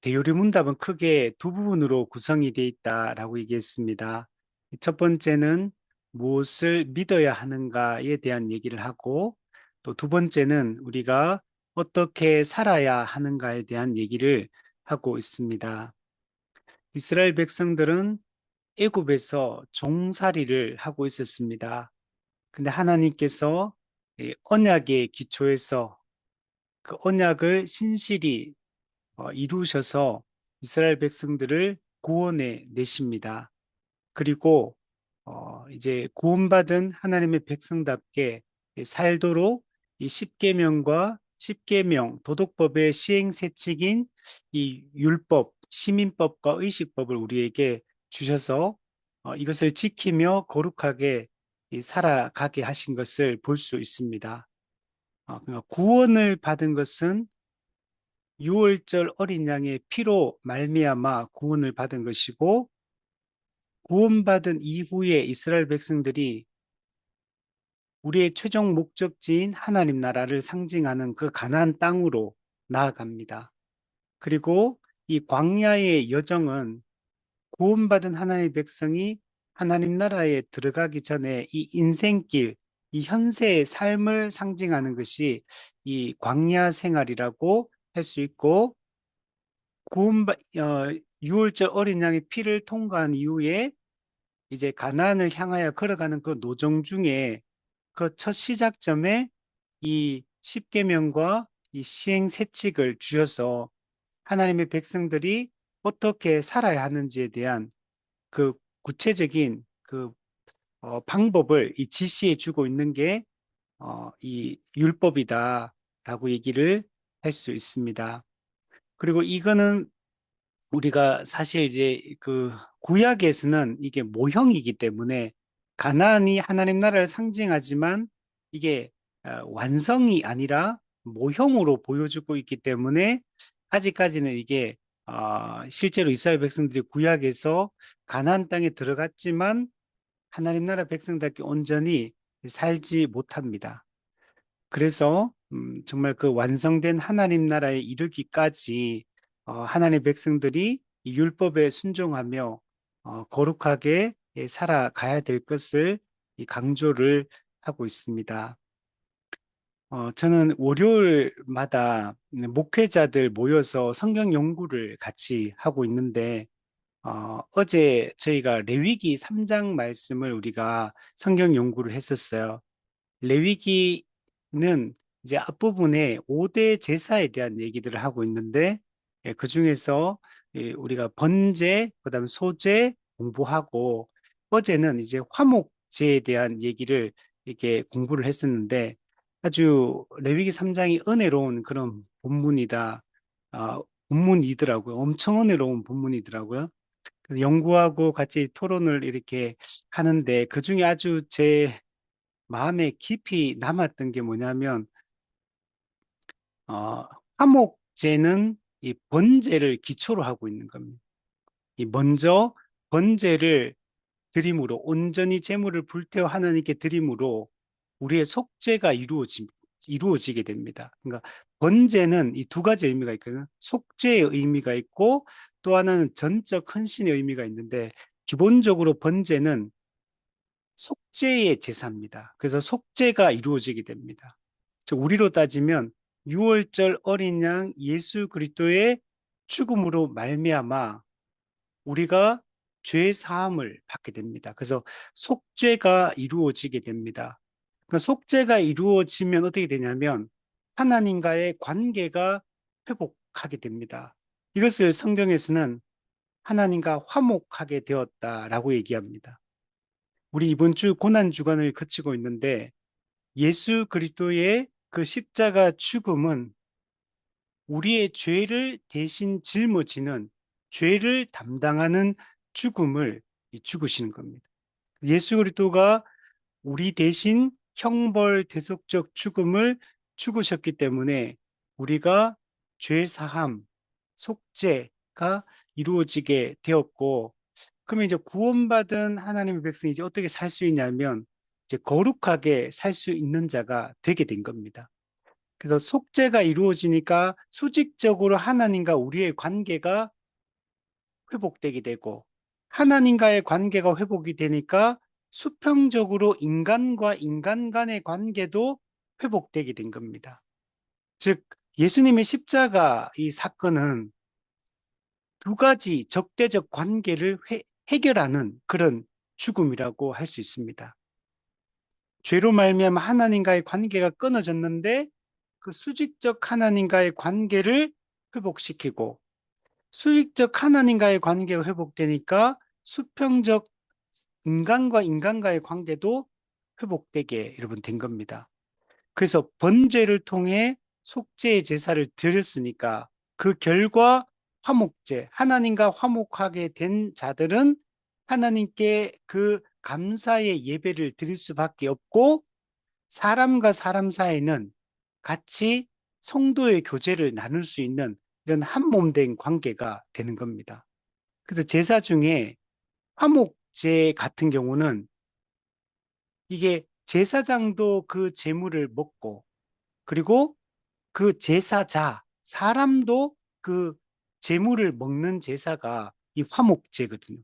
대요리 문답은 크게 두 부분으로 구성이 되어 있다라고 얘기했습니다. 첫 번째는 무엇을 믿어야 하는가에 대한 얘기를 하고, 또 두 번째는 우리가 어떻게 살아야 하는가에 대한 얘기를 하고 있습니다. 이스라엘 백성들은 애굽에서 종살이를 하고 있었습니다. 근데 하나님께서 이 언약의 기초에서 그 언약을 신실히 이루셔서 이스라엘 백성들을 구원해 내십니다. 그리고 이제 구원받은 하나님의 백성답게 살도록 이 십계명과 십계명 도덕법의 시행세칙인 이 율법, 시민법과 의식법을 우리에게 주셔서 이것을 지키며 거룩하게 살아가게 하신 것을 볼 수 있습니다. 그러니까 구원을 받은 것은 유월절 어린 양의 피로 말미암아 구원을 받은 것이고, 구원받은 이후에 이스라엘 백성들이 우리의 최종 목적지인 하나님 나라를 상징하는 그 가나안 땅으로 나아갑니다. 그리고 이 광야의 여정은 구원받은 하나님의 백성이 하나님 나라에 들어가기 전에 이 인생길, 이 현세의 삶을 상징하는 것이 이 광야 생활이라고 할 수 있고, 구원받, 유월절 어린 양의 피를 통과한 이후에 이제 가나안을 향하여 걸어가는 그 노정 중에 그 첫 시작점에 이 십계명과 이 시행 세칙을 주셔서 하나님의 백성들이 어떻게 살아야 하는지에 대한 그 구체적인 그 방법을 이 지시해 주고 있는 게 이 율법이다라고 얘기를 할 수 있습니다. 그리고 이거는 우리가 사실 이제 그 구약에서는 이게 모형이기 때문에 가나안이 하나님 나라를 상징하지만 이게 완성이 아니라 모형으로 보여주고 있기 때문에 아직까지는 이게 실제로 이스라엘 백성들이 구약에서 가나안 땅에 들어갔지만 하나님 나라 백성답게 온전히 살지 못합니다. 그래서 정말 그 완성된 하나님 나라에 이르기까지 하나님의 백성들이 이 율법에 순종하며 거룩하게 살아가야 될 것을 이 강조를 하고 있습니다. 저는 월요일마다 목회자들 모여서 성경 연구를 같이 하고 있는데 어제 저희가 레위기 3장 말씀을 우리가 성경 연구를 했었어요. 레위기는 이제 앞부분에 5대 제사에 대한 얘기들을 하고 있는데, 그 중에서 우리가 번제, 그다음 소제 공부하고, 어제는 이제 화목제에 대한 얘기를 이렇게 공부를 했었는데, 아주 레위기 3장이 은혜로운 그런 본문이다. 본문이더라고요. 엄청 은혜로운 본문이더라고요. 그래서 연구하고 같이 토론을 이렇게 하는데, 그 중에 아주 제 마음에 깊이 남았던 게 뭐냐면, 어, 화목제는 이 번제를 기초로 하고 있는 겁니다. 이 먼저 번제를 드림으로 온전히 제물을 불태워 하나님께 드림으로 우리의 속죄가 이루어지게 됩니다. 그러니까 번제는 이 두 가지 의미가 있거든요. 속죄의 의미가 있고 또 하나는 전적 헌신의 의미가 있는데, 기본적으로 번제는 속죄의 제사입니다. 그래서 속죄가 이루어지게 됩니다. 즉 우리로 따지면 유월절 어린 양 예수 그리스도의 죽음으로 말미암아 우리가 죄 사함을 받게 됩니다. 그래서 속죄가 이루어지게 됩니다. 그러니까 속죄가 이루어지면 어떻게 되냐면 하나님과의 관계가 회복하게 됩니다. 이것을 성경에서는 하나님과 화목하게 되었다라고 얘기합니다. 우리 이번 주 고난 주간을 거치고 있는데, 예수 그리스도의 그 십자가 죽음은 우리의 죄를 대신 짊어지는, 죄를 담당하는 죽음을 죽으시는 겁니다. 예수 그리스도가 우리 대신 형벌 대속적 죽음을 죽으셨기 때문에 우리가 죄 사함, 속죄가 이루어지게 되었고, 그러면 이제 구원받은 하나님의 백성이 이제 어떻게 살 수 있냐면 이제 거룩하게 살 수 있는 자가 되게 된 겁니다. 그래서 속죄가 이루어지니까 수직적으로 하나님과 우리의 관계가 회복되게 되고 하나님과의 관계가 회복이 되니까 수평적으로 인간과 인간 간의 관계도 회복되게 된 겁니다. 즉, 예수님의 십자가 이 사건은 두 가지 적대적 관계를 해결하는 그런 죽음이라고 할 수 있습니다. 죄로 말미암아 하나님과의 관계가 끊어졌는데 그 수직적 하나님과의 관계를 회복시키고 수직적 하나님과의 관계가 회복되니까 수평적 인간과 인간과의 관계도 회복되게 여러분 된 겁니다. 그래서 번제를 통해 속죄의 제사를 드렸으니까 그 결과 화목제, 하나님과 화목하게 된 자들은 하나님께 그 감사의 예배를 드릴 수밖에 없고 사람과 사람 사이는 같이 성도의 교제를 나눌 수 있는 이런 한몸된 관계가 되는 겁니다. 그래서 제사 중에 화목제 같은 경우는 이게 제사장도 그 제물을 먹고 그리고 그 제사자, 사람도 그 제물을 먹는 제사가 이 화목제거든요.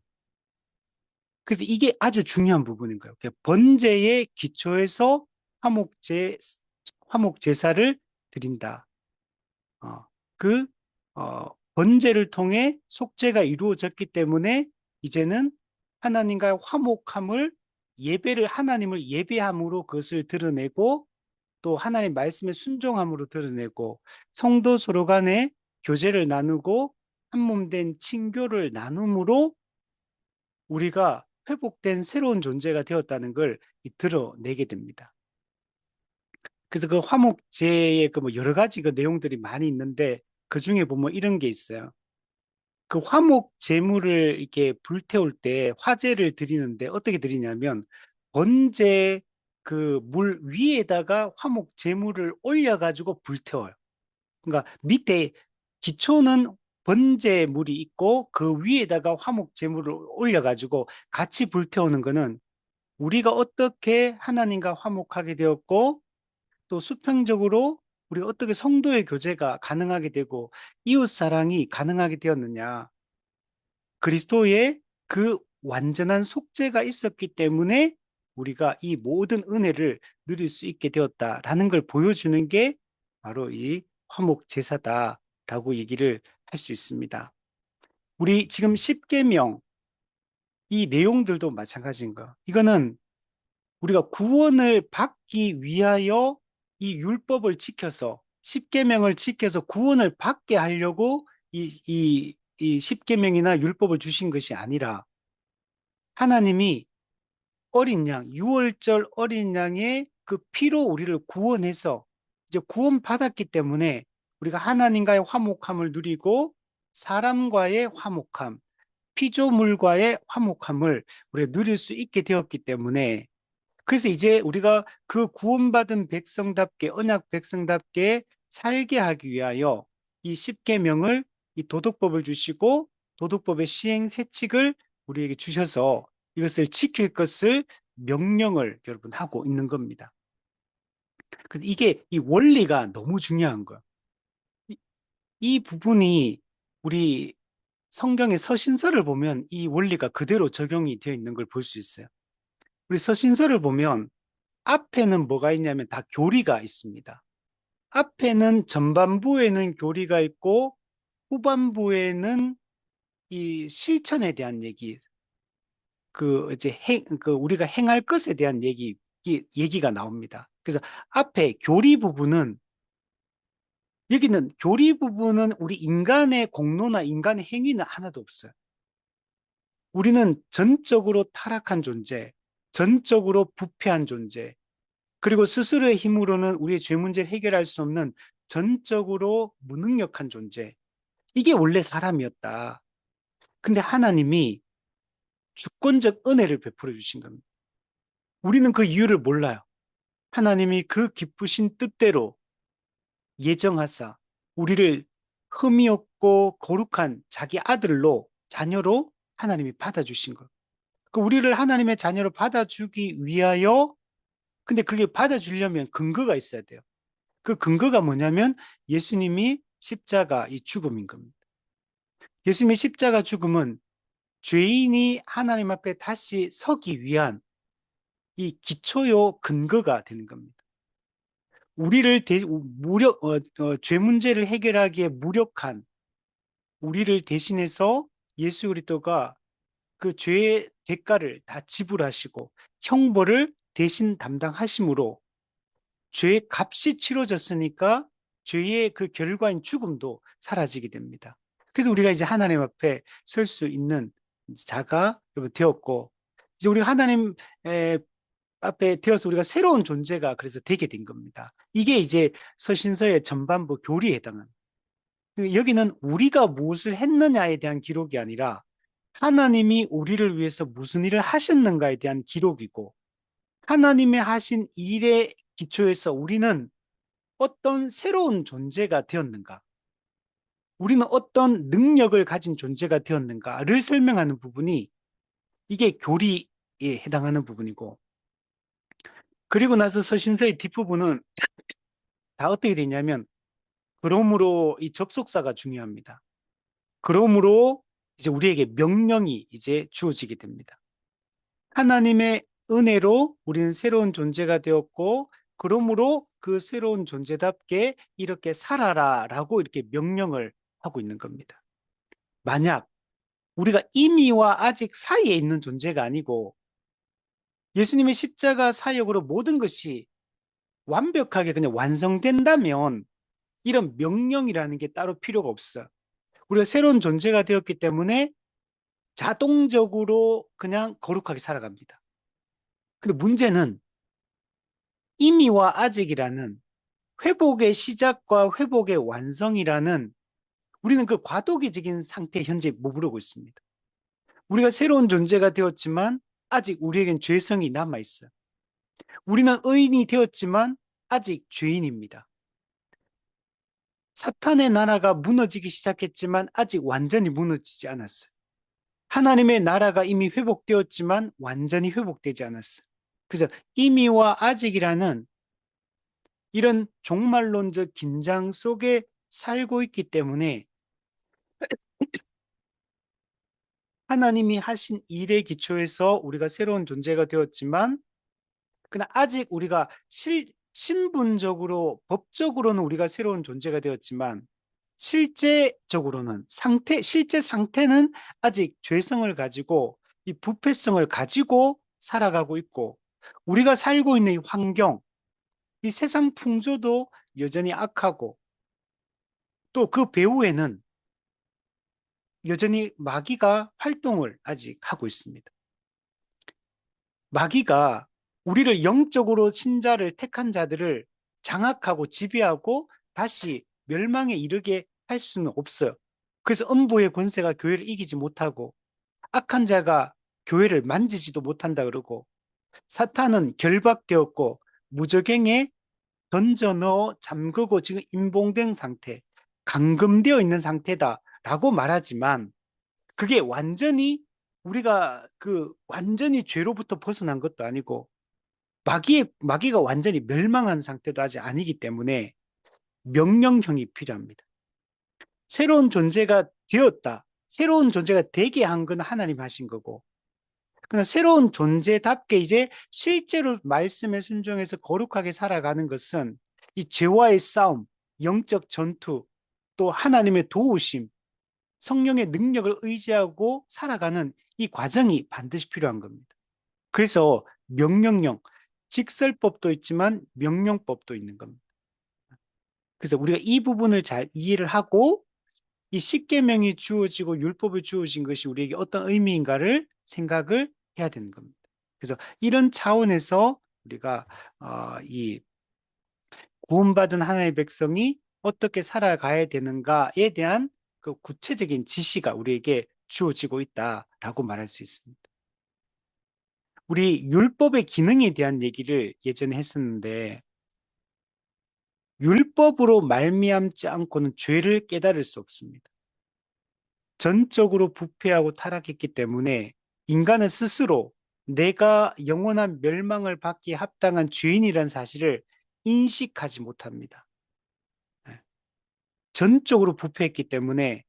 그래서 이게 아주 중요한 부분인 거예요. 번제의 기초에서 화목제, 화목제사를 드린다. 어, 그, 번제를 통해 속죄가 이루어졌기 때문에 이제는 하나님과의 화목함을 예배를 하나님을 예배함으로 그것을 드러내고 또 하나님 말씀에 순종함으로 드러내고 성도 서로 간에 교제를 나누고 한 몸 된 친교를 나눔으로 우리가 회복된 새로운 존재가 되었다는 걸 드러내게 됩니다. 그래서 그 화목제의 그 뭐 여러 가지 그 내용들이 많이 있는데 그 중에 보면 이런 게 있어요. 그 화목 제물을 이렇게 불태울 때 화제를 드리는데 어떻게 드리냐면 번제 그 물 위에다가 화목 제물을 올려가지고 불태워요. 그러니까 밑에 기초는 번제 물이 있고 그 위에다가 화목 제물을 올려가지고 같이 불태우는 거는 우리가 어떻게 하나님과 화목하게 되었고 또 수평적으로 우리가 어떻게 성도의 교제가 가능하게 되고 이웃 사랑이 가능하게 되었느냐. 그리스도의 그 완전한 속죄가 있었기 때문에 우리가 이 모든 은혜를 누릴 수 있게 되었다라는 걸 보여주는 게 바로 이 화목 제사다라고 얘기를 할 수 있습니다. 우리 지금 십계명 이 내용들도 마찬가지인 거. 이거는 우리가 구원을 받기 위하여 이 율법을 지켜서 십계명을 지켜서 구원을 받게 하려고 이 십계명이나 율법을 주신 것이 아니라 하나님이 어린 양, 유월절 어린 양의 그 피로 우리를 구원해서 이제 구원받았기 때문에 우리가 하나님과의 화목함을 누리고 사람과의 화목함, 피조물과의 화목함을 우리가 누릴 수 있게 되었기 때문에 그래서 이제 우리가 그 구원받은 백성답게 언약 백성답게 살게 하기 위하여 이 십계명을 이 도덕법을 주시고 도덕법의 시행 세칙을 우리에게 주셔서 이것을 지킬 것을 명령을 여러분 하고 있는 겁니다. 그래서 이게 이 원리가 너무 중요한 거예요. 이, 이 부분이 우리 성경의 서신서를 보면 이 원리가 그대로 적용이 되어 있는 걸 볼 수 있어요. 우리 서신서를 보면 앞에는 뭐가 있냐면 다 교리가 있습니다. 앞에는 전반부에는 교리가 있고 후반부에는 이 실천에 대한 얘기, 그 이제 그 우리가 행할 것에 대한 얘기가 나옵니다. 그래서 앞에 교리 부분은 여기는 교리 부분은 우리 인간의 공로나 인간의 행위는 하나도 없어요. 우리는 전적으로 타락한 존재, 전적으로 부패한 존재, 그리고 스스로의 힘으로는 우리의 죄 문제를 해결할 수 없는 전적으로 무능력한 존재. 이게 원래 사람이었다. 근데 하나님이 주권적 은혜를 베풀어 주신 겁니다. 우리는 그 이유를 몰라요. 하나님이 그 기쁘신 뜻대로 예정하사 우리를 흠이 없고 거룩한 자기 아들로 자녀로 하나님이 받아주신 것. 그 우리를 하나님의 자녀로 받아주기 위하여 근데 그게 받아주려면 근거가 있어야 돼요. 그 근거가 뭐냐면 예수님이 십자가 이 죽음인 겁니다. 예수님의 십자가 죽음은 죄인이 하나님 앞에 다시 서기 위한 이 기초요 근거가 되는 겁니다. 우리를 죄 문제를 해결하기에 무력한 우리를 대신해서 예수 그리스도가 그 죄의 대가를 다 지불하시고 형벌을 대신 담당하심으로 죄의 값이 치러졌으니까 죄의 그 결과인 죽음도 사라지게 됩니다. 그래서 우리가 이제 하나님 앞에 설 수 있는 자가 되었고, 이제 우리 하나님 앞에 되어서 우리가 새로운 존재가 그래서 되게 된 겁니다. 이게 이제 서신서의 전반부 교리에 해당합니다. 여기는 우리가 무엇을 했느냐에 대한 기록이 아니라 하나님이 우리를 위해서 무슨 일을 하셨는가에 대한 기록이고, 하나님의 하신 일의 기초에서 우리는 어떤 새로운 존재가 되었는가, 우리는 어떤 능력을 가진 존재가 되었는가를 설명하는 부분이 이게 교리에 해당하는 부분이고, 그리고 나서 서신서의 뒷부분은 다 어떻게 되냐면, 그러므로 이 접속사가 중요합니다. 그러므로 이제 우리에게 명령이 이제 주어지게 됩니다. 하나님의 은혜로 우리는 새로운 존재가 되었고, 그러므로 그 새로운 존재답게 이렇게 살아라라고 이렇게 명령을 하고 있는 겁니다. 만약 우리가 이미와 아직 사이에 있는 존재가 아니고 예수님의 십자가 사역으로 모든 것이 완벽하게 그냥 완성된다면 이런 명령이라는 게 따로 필요가 없어요. 우리가 새로운 존재가 되었기 때문에 자동적으로 그냥 거룩하게 살아갑니다. 근데 문제는 이미와 아직이라는 회복의 시작과 회복의 완성이라는 우리는 그 과도기적인 상태에 현재 머무르고 있습니다. 우리가 새로운 존재가 되었지만 아직 우리에겐 죄성이 남아있어요. 우리는 의인이 되었지만 아직 죄인입니다. 사탄의 나라가 무너지기 시작했지만 아직 완전히 무너지지 않았어요. 하나님의 나라가 이미 회복되었지만 완전히 회복되지 않았어요. 그래서 이미와 아직이라는 이런 종말론적 긴장 속에 살고 있기 때문에 하나님이 하신 일의 기초에서 우리가 새로운 존재가 되었지만 그러나 아직 우리가 신분적으로 법적으로는 우리가 새로운 존재가 되었지만 실제적으로는 실제 상태는 아직 죄성을 가지고 이 부패성을 가지고 살아가고 있고 우리가 살고 있는 이 환경, 이 세상 풍조도 여전히 악하고 또 그 배후에는 여전히 마귀가 활동을 아직 하고 있습니다. 마귀가 우리를 영적으로 신자를 택한 자들을 장악하고 지배하고 다시 멸망에 이르게 할 수는 없어요. 그래서 음부의 권세가 교회를 이기지 못하고 악한 자가 교회를 만지지도 못한다 그러고 사탄은 결박되었고 무저갱에 던져 넣어 잠그고 지금 임봉된 상태, 감금되어 있는 상태다라고 말하지만 그게 완전히 우리가 완전히 죄로부터 벗어난 것도 아니고 마귀가 완전히 멸망한 상태도 아직 아니기 때문에 명령형이 필요합니다. 새로운 존재가 되었다. 새로운 존재가 되게 한 건 하나님 하신 거고. 그러나 새로운 존재답게 이제 실제로 말씀에 순종해서 거룩하게 살아가는 것은 이 죄와의 싸움, 영적 전투, 또 하나님의 도우심, 성령의 능력을 의지하고 살아가는 이 과정이 반드시 필요한 겁니다. 그래서 명령형, 직설법도 있지만 명령법도 있는 겁니다. 그래서 우리가 이 부분을 잘 이해를 하고 이 십계명이 주어지고 율법이 주어진 것이 우리에게 어떤 의미인가를 생각을 해야 되는 겁니다. 그래서 이런 차원에서 우리가 이 구원받은 하나님의 백성이 어떻게 살아가야 되는가에 대한 그 구체적인 지시가 우리에게 주어지고 있다라고 말할 수 있습니다. 우리 율법의 기능에 대한 얘기를 예전에 했었는데 율법으로 말미암지 않고는 죄를 깨달을 수 없습니다. 전적으로 부패하고 타락했기 때문에 인간은 스스로 내가 영원한 멸망을 받기에 합당한 죄인이라는 사실을 인식하지 못합니다. 전적으로 부패했기 때문에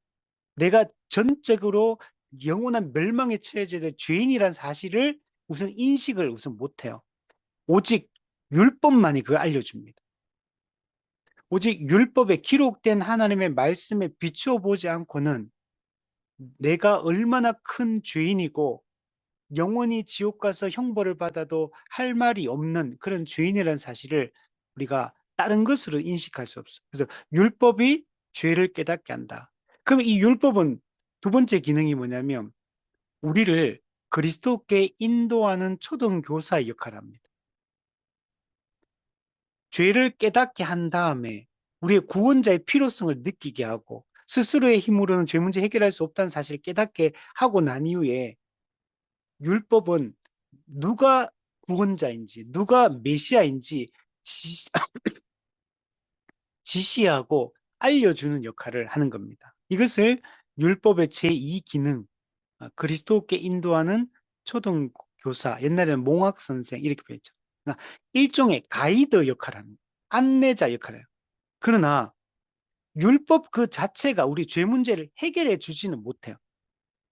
내가 전적으로 영원한 멸망에 처해져야 될 죄인이란 사실을 우선 인식을 우선 못해요. 오직 율법만이 그걸 알려줍니다. 오직 율법에 기록된 하나님의 말씀에 비추어 보지 않고는 내가 얼마나 큰 죄인이고 영원히 지옥 가서 형벌을 받아도 할 말이 없는 그런 죄인이라는 사실을 우리가 다른 것으로 인식할 수 없어. 그래서 율법이 죄를 깨닫게 한다. 그럼 이 율법은 두 번째 기능이 뭐냐면 우리를 그리스도께 인도하는 초등교사의 역할을 합니다. 죄를 깨닫게 한 다음에 우리의 구원자의 필요성을 느끼게 하고 스스로의 힘으로는 죄 문제 해결할 수 없다는 사실을 깨닫게 하고 난 이후에 율법은 누가 구원자인지 누가 메시아인지 지시하고 알려주는 역할을 하는 겁니다. 이것을 율법의 제2 기능, 그리스도께 인도하는 초등교사, 옛날에는 몽학선생 이렇게 표현했죠. 그러니까 일종의 가이드 역할을 합니다. 안내자 역할을 해요. 그러나 율법 그 자체가 우리 죄 문제를 해결해 주지는 못해요.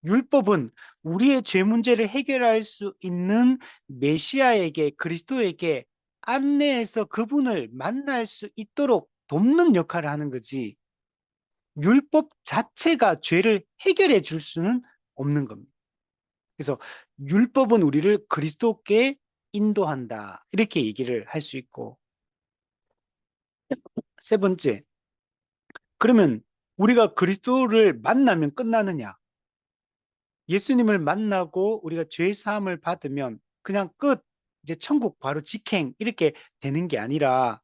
율법은 우리의 죄 문제를 해결할 수 있는 메시아에게, 그리스도에게 안내해서 그분을 만날 수 있도록 돕는 역할을 하는 거지, 율법 자체가 죄를 해결해 줄 수는 없는 겁니다. 그래서 율법은 우리를 그리스도께 인도한다. 이렇게 얘기를 할 수 있고, 세 번째, 그러면 우리가 그리스도를 만나면 끝나느냐? 예수님을 만나고 우리가 죄 사함을 받으면 그냥 끝, 이제 천국 바로 직행 이렇게 되는 게 아니라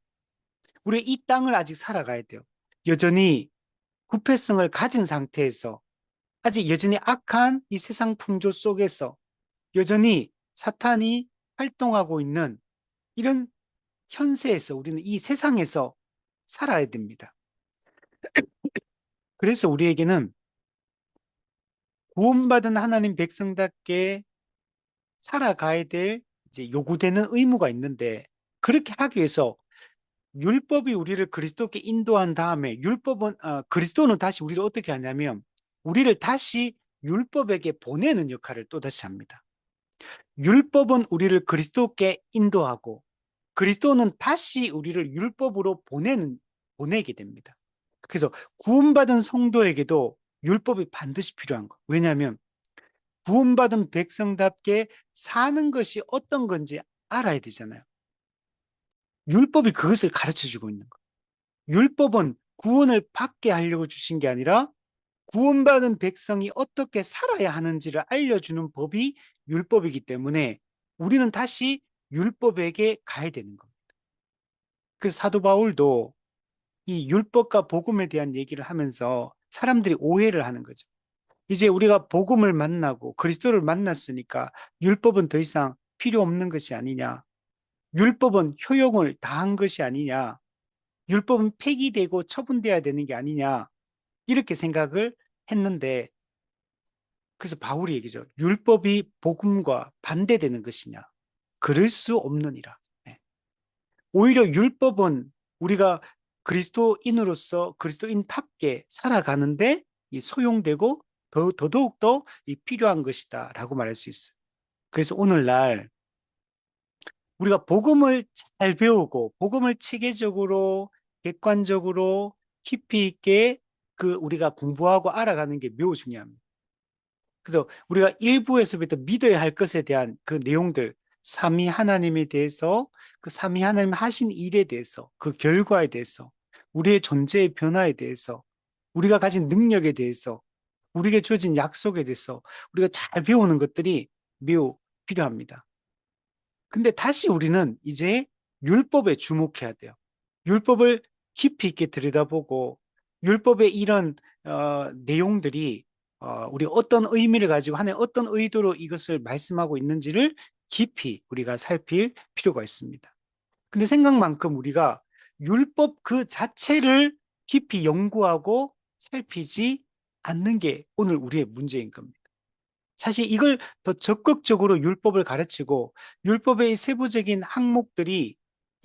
우리 이 땅을 아직 살아가야 돼요. 여전히 부패성을 가진 상태에서 아직 여전히 악한 이 세상 풍조 속에서 여전히 사탄이 활동하고 있는 이런 현세에서 우리는 이 세상에서 살아야 됩니다. 그래서 우리에게는 구원받은 하나님 백성답게 살아가야 될 이제 요구되는 의무가 있는데, 그렇게 하기 위해서 율법이 우리를 그리스도께 인도한 다음에 그리스도는 다시 우리를 어떻게 하냐면 우리를 다시 율법에게 보내는 역할을 또다시 합니다. 율법은 우리를 그리스도께 인도하고 그리스도는 다시 우리를 율법으로 보내게 됩니다. 그래서 구원받은 성도에게도 율법이 반드시 필요한 거. 왜냐하면 구원받은 백성답게 사는 것이 어떤 건지 알아야 되잖아요. 율법이 그것을 가르쳐 주고 있는 거. 율법은 구원을 받게 하려고 주신 게 아니라 구원받은 백성이 어떻게 살아야 하는지를 알려주는 법이 율법이기 때문에 우리는 다시 율법에게 가야 되는 겁니다. 그래서 사도 바울도 이 율법과 복음에 대한 얘기를 하면서 사람들이 오해를 하는 거죠. 이제 우리가 복음을 만나고 그리스도를 만났으니까 율법은 더 이상 필요 없는 것이 아니냐. 율법은 효용을 다한 것이 아니냐. 율법은 폐기되고 처분돼야 되는 게 아니냐. 이렇게 생각을 했는데, 그래서 바울이 얘기죠. 율법이 복음과 반대되는 것이냐. 그럴 수 없느니라. 네. 오히려 율법은 우리가 그리스도인으로서 그리스도인답게 살아가는데 소용되고 더더욱 더 필요한 것이다 라고 말할 수 있어요. 그래서 오늘날 우리가 복음을 잘 배우고 복음을 체계적으로 객관적으로 깊이 있게 우리가 공부하고 알아가는 게 매우 중요합니다. 그래서 우리가 일부에서부터 믿어야 할 것에 대한 그 내용들, 삼위 하나님에 대해서, 그 삼위 하나님 하신 일에 대해서, 그 결과에 대해서, 우리의 존재의 변화에 대해서, 우리가 가진 능력에 대해서, 우리에게 주어진 약속에 대해서 우리가 잘 배우는 것들이 매우 필요합니다. 근데 다시 우리는 이제 율법에 주목해야 돼요. 율법을 깊이 있게 들여다보고 율법의 이런 내용들이 우리 어떤 의미를 가지고 하나님 어떤 의도로 이것을 말씀하고 있는지를 깊이 우리가 살필 필요가 있습니다. 근데 생각만큼 우리가 율법 그 자체를 깊이 연구하고 살피지 않는 게 오늘 우리의 문제인 겁니다. 사실 이걸 더 적극적으로 율법을 가르치고 율법의 세부적인 항목들이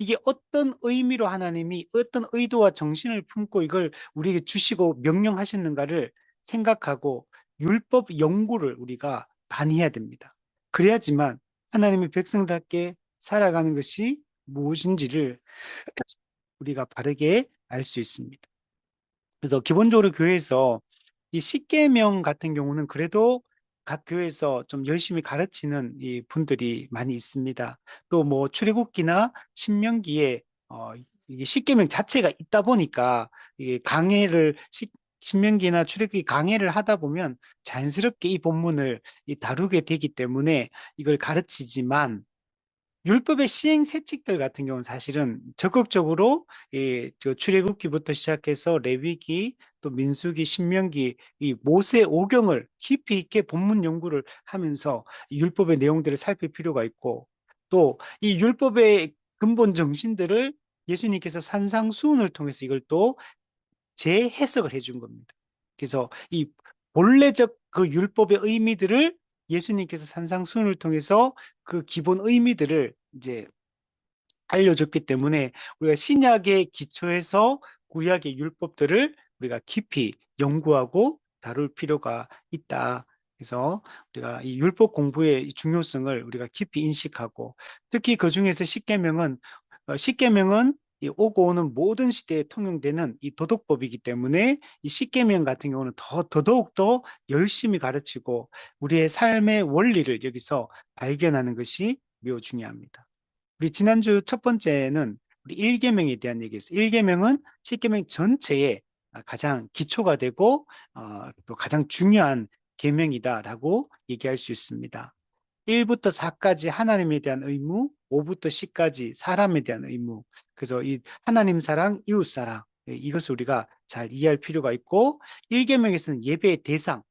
이게 어떤 의미로 하나님이 어떤 의도와 정신을 품고 이걸 우리에게 주시고 명령하셨는가를 생각하고 율법 연구를 우리가 많이 해야 됩니다. 그래야지만 하나님의 백성답게 살아가는 것이 무엇인지를 우리가 바르게 알 수 있습니다. 그래서 기본적으로 교회에서 이 십계명 같은 경우는 그래도 각 교회에서 좀 열심히 가르치는 이 분들이 많이 있습니다. 또 뭐 출애굽기나 신명기에 이게 십계명 자체가 있다 보니까 이게 강해를 신명기나 출애굽기 강해를 하다 보면 자연스럽게 이 본문을 다루게 되기 때문에 이걸 가르치지만 율법의 시행 세칙들 같은 경우는 사실은 적극적으로 저 출애굽기부터 시작해서 레위기 또 민수기 신명기 이 모세 오경을 깊이 있게 본문 연구를 하면서 이 율법의 내용들을 살필 필요가 있고 또 이 율법의 근본 정신들을 예수님께서 산상수훈을 통해서 이걸 또 재해석을 해준 겁니다. 그래서 이 본래적 그 율법의 의미들을 예수님께서 산상수훈을 통해서 그 기본 의미들을 이제 알려줬기 때문에 우리가 신약의 기초에서 구약의 율법들을 우리가 깊이 연구하고 다룰 필요가 있다. 그래서 우리가 이 율법 공부의 중요성을 우리가 깊이 인식하고 특히 그 중에서 십계명은 이 오고 오는 모든 시대에 통용되는 이 도덕법이기 때문에 이 십계명 같은 경우는 더더욱 더 열심히 가르치고 우리의 삶의 원리를 여기서 발견하는 것이 매우 중요합니다. 우리 지난주 첫 번째는 우리 1계명에 대한 얘기였어요. 1계명은 10계명 전체에 가장 기초가 되고 또 가장 중요한 계명이다라고 얘기할 수 있습니다. 1부터 4까지 하나님에 대한 의무, 5부터 10까지 사람에 대한 의무. 그래서 이 하나님 사랑, 이웃 사랑 이것을 우리가 잘 이해할 필요가 있고 1계명에서는 예배의 대상,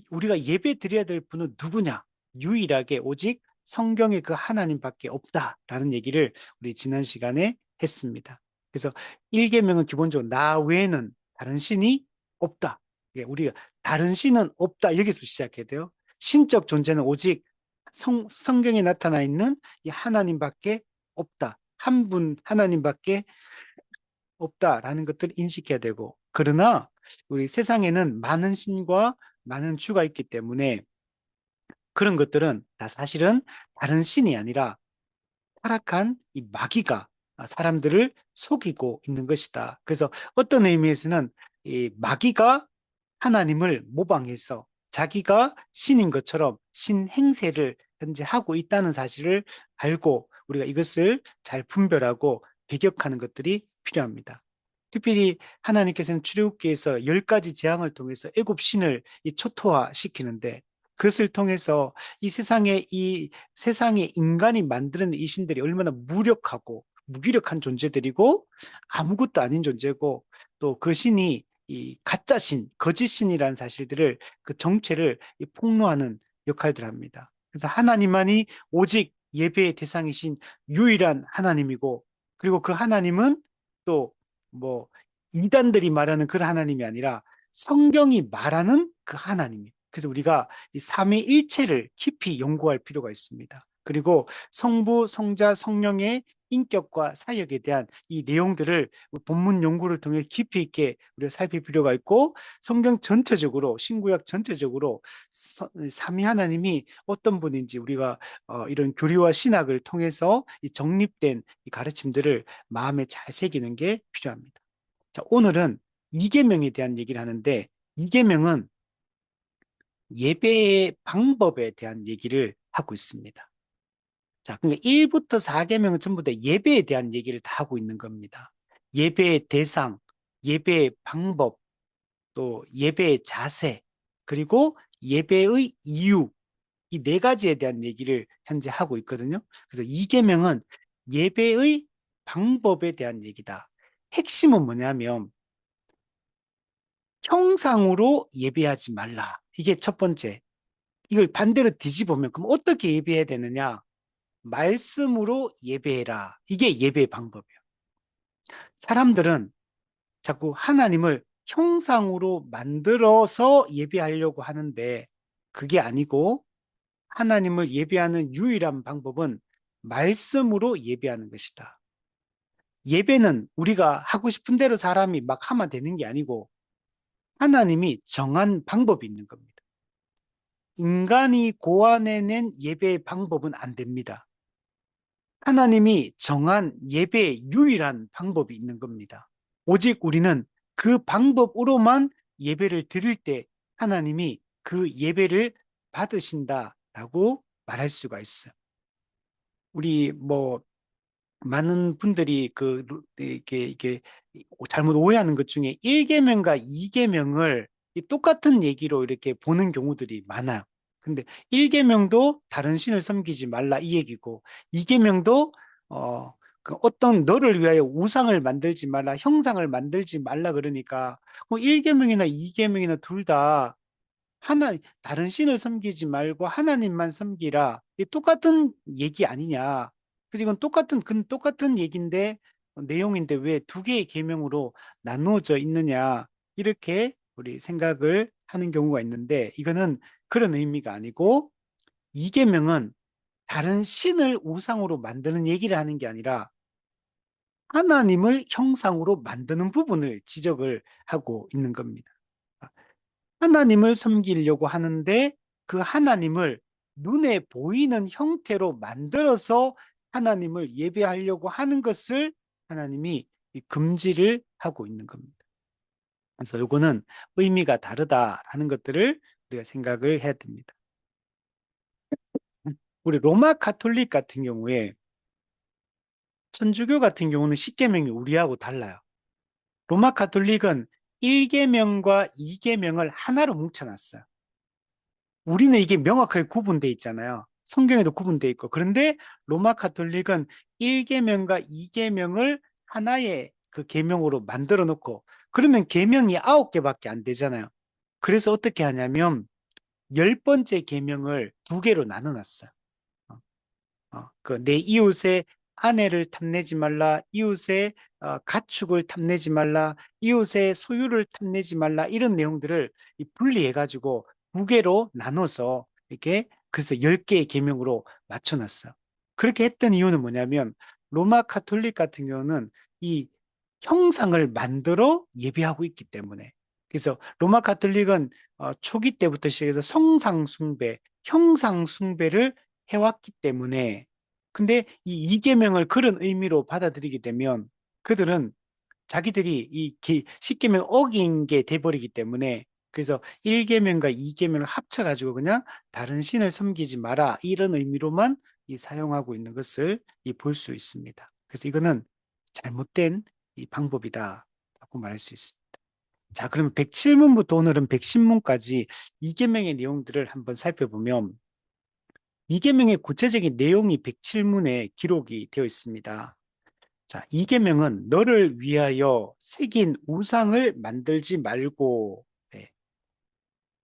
우리가 예배 드려야 될 분은 누구냐? 유일하게 오직 성경에 그 하나님밖에 없다라는 얘기를 우리 지난 시간에 했습니다. 그래서 1계명은 기본적으로 나 외에는 다른 신이 없다. 우리가 다른 신은 없다. 여기서 시작해야 돼요. 신적 존재는 오직 성경에 나타나 있는 이 하나님밖에 없다. 한 분 하나님밖에 없다라는 것들을 인식해야 되고 그러나 우리 세상에는 많은 신과 많은 주가 있기 때문에 그런 것들은 다 사실은 다른 신이 아니라 타락한 이 마귀가 사람들을 속이고 있는 것이다. 그래서 어떤 의미에서는 이 마귀가 하나님을 모방해서 자기가 신인 것처럼 신 행세를 현재 하고 있다는 사실을 알고 우리가 이것을 잘 분별하고 배격하는 것들이 필요합니다. 특별히 하나님께서는 출애굽기에서 10가지 재앙을 통해서 애굽 신을 초토화시키는데 그것을 통해서 이 세상에 인간이 만드는 이 신들이 얼마나 무력하고 무기력한 존재들이고 아무것도 아닌 존재고 또 그 신이 이 가짜 신, 거짓 신이라는 사실들을 그 정체를 폭로하는 역할들을 합니다. 그래서 하나님만이 오직 예배의 대상이신 유일한 하나님이고 그리고 그 하나님은 또 뭐 이단들이 말하는 그 하나님이 아니라 성경이 말하는 그 하나님이에요. 그래서 우리가 이 삼위일체를 깊이 연구할 필요가 있습니다. 그리고 성부, 성자, 성령의 인격과 사역에 대한 이 내용들을 본문 연구를 통해 깊이 있게 우리가 살필 필요가 있고 성경 전체적으로 신구약 전체적으로 삼위 하나님이 어떤 분인지 우리가 이런 교리와 신학을 통해서 이 정립된 이 가르침들을 마음에 잘 새기는 게 필요합니다. 자, 오늘은 이계명에 대한 얘기를 하는데 이계명은 예배의 방법에 대한 얘기를 하고 있습니다. 자, 그러니까 1부터 4계명은 전부 다 예배에 대한 얘기를 다 하고 있는 겁니다. 예배의 대상, 예배의 방법, 또 예배의 자세, 그리고 예배의 이유, 이 네 가지에 대한 얘기를 현재 하고 있거든요. 그래서 2계명은 예배의 방법에 대한 얘기다. 핵심은 뭐냐면 형상으로 예배하지 말라. 이게 첫 번째. 이걸 반대로 뒤집으면 그럼 어떻게 예배해야 되느냐? 말씀으로 예배해라. 이게 예배의 방법이에요. 사람들은 자꾸 하나님을 형상으로 만들어서 예배하려고 하는데 그게 아니고 하나님을 예배하는 유일한 방법은 말씀으로 예배하는 것이다. 예배는 우리가 하고 싶은 대로 사람이 막 하면 되는 게 아니고 하나님이 정한 방법이 있는 겁니다. 인간이 고안해낸 예배의 방법은 안 됩니다. 하나님이 정한 예배의 유일한 방법이 있는 겁니다. 오직 우리는 그 방법으로만 예배를 드릴 때 하나님이 그 예배를 받으신다라고 말할 수가 있어요. 우리 많은 분들이 이게 잘못 오해하는 것 중에 1계명과 2계명을 똑같은 얘기로 이렇게 보는 경우들이 많아요. 근데 1계명도 다른 신을 섬기지 말라 이 얘기고 2계명도 그 어떤 너를 위하여 우상을 만들지 말라, 형상을 만들지 말라 그러니까 1계명이나 2계명이나 둘 다 다른 신을 섬기지 말고 하나님만 섬기라. 이 똑같은 얘기 아니냐. 그래서 이건 똑같은 얘기인데, 내용인데 왜 두 개의 계명으로 나누어져 있느냐. 이렇게 우리 생각을 하는 경우가 있는데, 이거는 그런 의미가 아니고, 이 계명은 다른 신을 우상으로 만드는 얘기를 하는 게 아니라, 하나님을 형상으로 만드는 부분을 지적을 하고 있는 겁니다. 하나님을 섬기려고 하는데 그 하나님을 눈에 보이는 형태로 만들어서 하나님을 예배하려고 하는 것을 하나님이 금지를 하고 있는 겁니다. 그래서 이거는 의미가 다르다라는 것들을 우리가 생각을 해야 됩니다. 우리 로마 가톨릭 같은 경우에 천주교 같은 경우는 십계명이 우리하고 달라요. 로마 가톨릭은 1계명과 2계명을 하나로 뭉쳐놨어요. 우리는 이게 명확하게 구분돼 있잖아요. 성경에도 구분돼 있고. 그런데 로마 가톨릭은 1계명과 2계명을 하나의 그 계명으로 만들어 놓고 그러면 계명이 9개밖에 안 되잖아요. 그래서 어떻게 하냐면 10번째 계명을 두 개로 나눠 놨어요. 그내 이웃의 아내를 탐내지 말라, 이웃의 가축을 탐내지 말라, 이웃의 소유를 탐내지 말라 이런 내용들을 분리해가지고 두 개로 나눠서 이렇게 그래서 10개의 계명으로 맞춰놨어요. 그렇게 했던 이유는 뭐냐면 로마 카톨릭 같은 경우는 이 형상을 만들어 예배하고 있기 때문에 그래서 로마 카톨릭은 초기 때부터 시작해서 성상 숭배, 형상 숭배를 해왔기 때문에 근데 이 이계명을 그런 의미로 받아들이게 되면 그들은 자기들이 이 십계명 어긴 게 돼버리기 때문에 그래서 1계명과 2계명을 합쳐가지고 그냥 다른 신을 섬기지 마라 이런 의미로만 사용하고 있는 것을 볼 수 있습니다. 그래서 이거는 잘못된 이 방법이다라고 말할 수 있습니다. 자, 그러면 107문부터 오늘은 110문까지 이계명의 내용들을 한번 살펴보면 이계명의 구체적인 내용이 107문에 기록이 되어 있습니다. 자, 이계명은 너를 위하여 새긴 우상을 만들지 말고 네.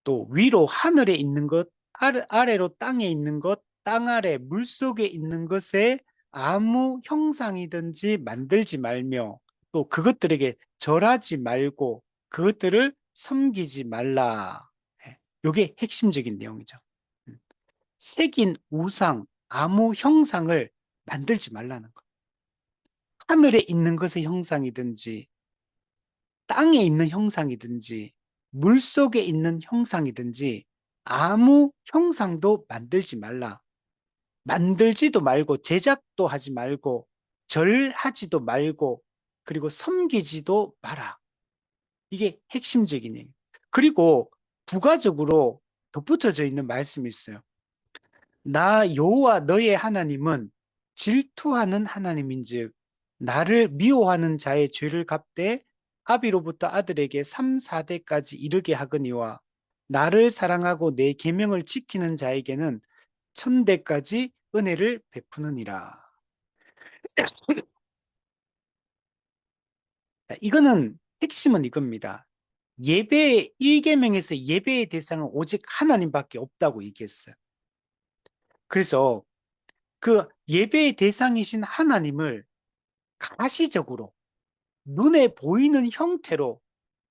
또 위로 하늘에 있는 것, 아래로 땅에 있는 것, 땅 아래 물속에 있는 것에 아무 형상이든지 만들지 말며 또 그것들에게 절하지 말고 그것들을 섬기지 말라. 네. 이게 핵심적인 내용이죠. 음. 새긴 우상, 아무 형상을 만들지 말라는 것. 하늘에 있는 것의 형상이든지, 땅에 있는 형상이든지, 물 속에 있는 형상이든지, 아무 형상도 만들지 말라. 만들지도 말고, 제작도 하지 말고, 절하지도 말고, 그리고 섬기지도 마라. 이게 핵심적인 얘기예요. 그리고 부가적으로 덧붙여져 있는 말씀이 있어요. 나 여호와 너의 하나님은 질투하는 하나님인즉 나를 미워하는 자의 죄를 갚되 아비로부터 아들에게 3, 4대까지 이르게 하거니와 나를 사랑하고 내 계명을 지키는 자에게는 1000대까지 은혜를 베푸느니라. 이거는 핵심은 이겁니다. 예배 1계명에서 예배의 대상은 오직 하나님밖에 없다고 얘기했어요. 그래서 그 예배의 대상이신 하나님을 가시적으로 눈에 보이는 형태로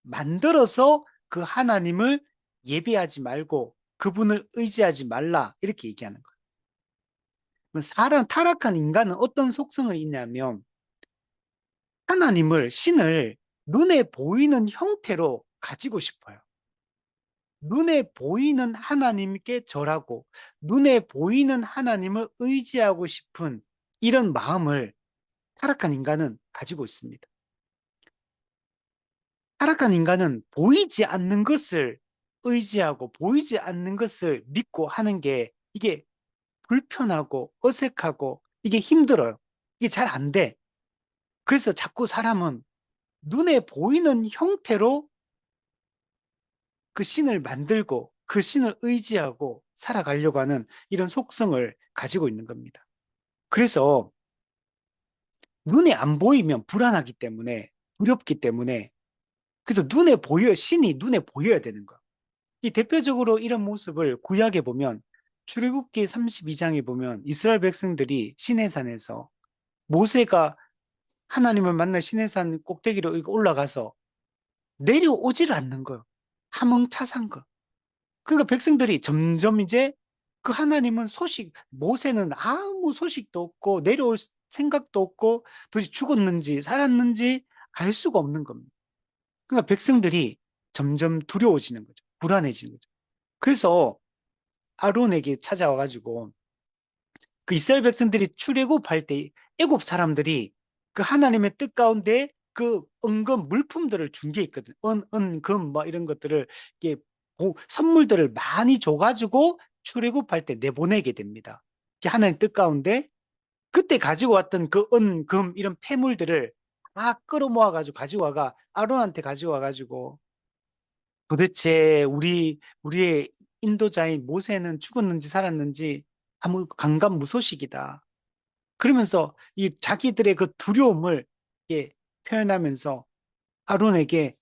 만들어서 그 하나님을 예배하지 말고 그분을 의지하지 말라 이렇게 얘기하는 거예요. 타락한 인간은 어떤 속성을 있냐면 하나님을, 신을 눈에 보이는 형태로 가지고 싶어요. 눈에 보이는 하나님께 절하고 눈에 보이는 하나님을 의지하고 싶은 이런 마음을 타락한 인간은 가지고 있습니다. 타락한 인간은 보이지 않는 것을 의지하고 보이지 않는 것을 믿고 하는 게 이게 불편하고 어색하고 이게 힘들어요. 이게 잘 안 돼. 그래서 자꾸 사람은 눈에 보이는 형태로 그 신을 만들고 그 신을 의지하고 살아가려고 하는 이런 속성을 가지고 있는 겁니다. 그래서 눈에 안 보이면 불안하기 때문에 두렵기 때문에 그래서 신이 눈에 보여야 되는 거. 이 대표적으로 이런 모습을 구약에 보면 출애굽기 32장에 보면 이스라엘 백성들이 시내산에서 모세가 하나님을 만나 시내산 꼭대기로 올라가서 내려오지를 않는 거예요. 하멍차산 거. 그러니까 백성들이 점점 이제 그 하나님은 모세는 아무 소식도 없고 내려올 생각도 없고 도대체 죽었는지 살았는지 알 수가 없는 겁니다. 그러니까 백성들이 점점 두려워지는 거죠. 불안해지는 거죠. 그래서 아론에게 찾아와가지고 그 이스라엘 백성들이 출애굽할 때 애굽 사람들이 그 하나님의 뜻 가운데 그 은금 물품들을 준 게 있거든. 금, 뭐 이런 것들을 이게 선물들을 많이 줘가지고 출애굽할 때 내보내게 됩니다. 하나님 뜻 가운데 그때 가지고 왔던 그 금, 이런 폐물들을 다 끌어모아가지고 가지고 와가 아론한테 가지고 와가지고 도대체 우리의 인도자인 모세는 죽었는지 살았는지 아무 강간무소식이다. 그러면서 이 자기들의 그 두려움을 이렇게 표현하면서 아론에게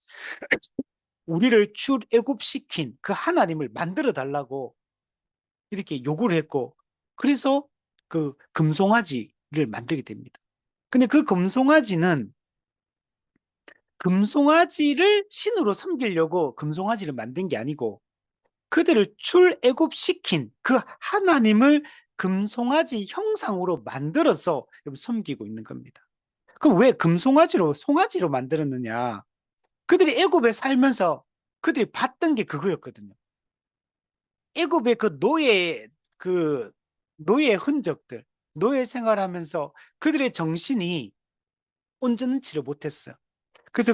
우리를 출애굽시킨 그 하나님을 만들어 달라고 이렇게 요구를 했고 그래서 그 금송아지를 만들게 됩니다. 근데 그 금송아지를 신으로 섬기려고 금송아지를 만든 게 아니고 그들을 출애굽시킨 그 하나님을 금송아지 형상으로 만들어서 섬기고 있는 겁니다. 그럼 왜 송아지로 만들었느냐? 그들이 애굽에 살면서 그들이 봤던 게 그거였거든요. 애굽의 그 노예의 흔적들, 노예 생활하면서 그들의 정신이 온전치를 못했어요. 그래서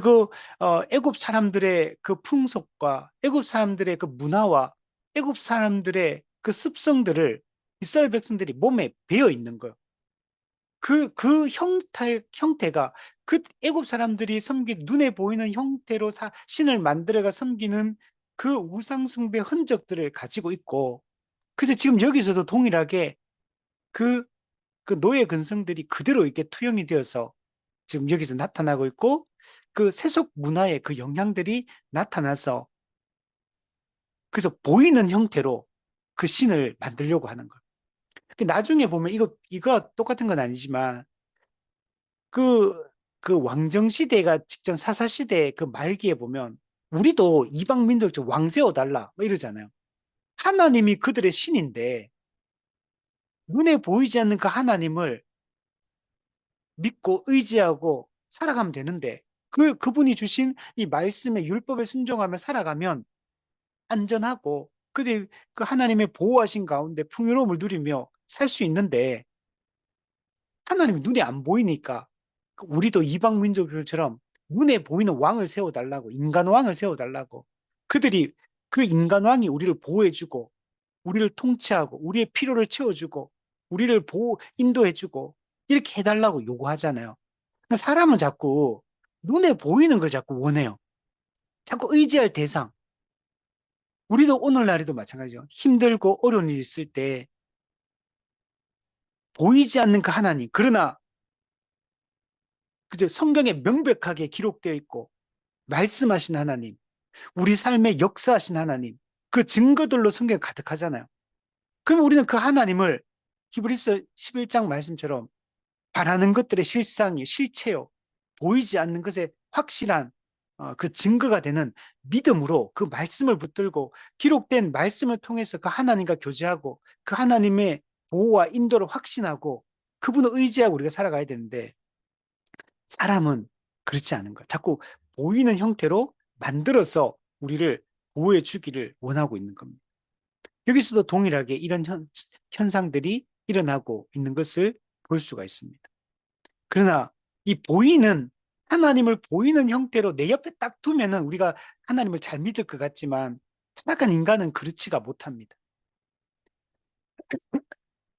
애굽 사람들의 그 풍속과 애굽 사람들의 그 문화와 애굽 사람들의 그 습성들을 이스라엘 백성들이 몸에 배어 있는 거예요. 그 형태가 그 애굽 사람들이 눈에 보이는 형태로 신을 만들어가 섬기는 그 우상숭배 흔적들을 가지고 있고, 그래서 지금 여기서도 동일하게 그, 그 노예 근성들이 그대로 이렇게 투영이 되어서 지금 여기서 나타나고 있고, 그 세속 문화의 그 영향들이 나타나서 그래서 보이는 형태로 그 신을 만들려고 하는 거예요. 나중에 보면 이거 똑같은 건 아니지만 그, 그 왕정시대가 직전 사사시대 그 말기에 보면 우리도 이방민족 좀 왕 세워달라 뭐 이러잖아요. 하나님이 그들의 신인데 눈에 보이지 않는 그 하나님을 믿고 의지하고 살아가면 되는데 그분이 주신 이 말씀의 율법에 순종하며 살아가면 안전하고 그 하나님의 보호하신 가운데 풍요로움을 누리며 살 수 있는데 하나님이 눈에 안 보이니까 우리도 이방 민족들처럼 눈에 보이는 왕을 세워달라고 인간 왕을 세워달라고 그들이 그 인간 왕이 우리를 보호해주고 우리를 통치하고 우리의 필요를 채워주고 우리를 인도해주고 이렇게 해달라고 요구하잖아요. 그러니까 사람은 자꾸 눈에 보이는 걸 자꾸 원해요. 자꾸 의지할 대상. 우리도 오늘날에도 마찬가지죠. 힘들고 어려운 일이 있을 때 보이지 않는 그 하나님. 그러나 그저 성경에 명백하게 기록되어 있고 말씀하신 하나님, 우리 삶에 역사하신 하나님, 그 증거들로 성경에 가득하잖아요. 그럼 우리는 그 하나님을 히브리서 11장 말씀처럼 바라는 것들의 실체요. 보이지 않는 것의 확실한 그 증거가 되는 믿음으로 그 말씀을 붙들고 기록된 말씀을 통해서 그 하나님과 교제하고 그 하나님의 보호와 인도를 확신하고 그분을 의지하고 우리가 살아가야 되는데 사람은 그렇지 않은 거야. 자꾸 보이는 형태로 만들어서 우리를 보호해 주기를 원하고 있는 겁니다. 여기서도 동일하게 이런 현상들이 일어나고 있는 것을 볼 수가 있습니다. 그러나 이 보이는 하나님을 보이는 형태로 내 옆에 딱 두면은 우리가 하나님을 잘 믿을 것 같지만 타락한 인간은 그렇지가 못합니다.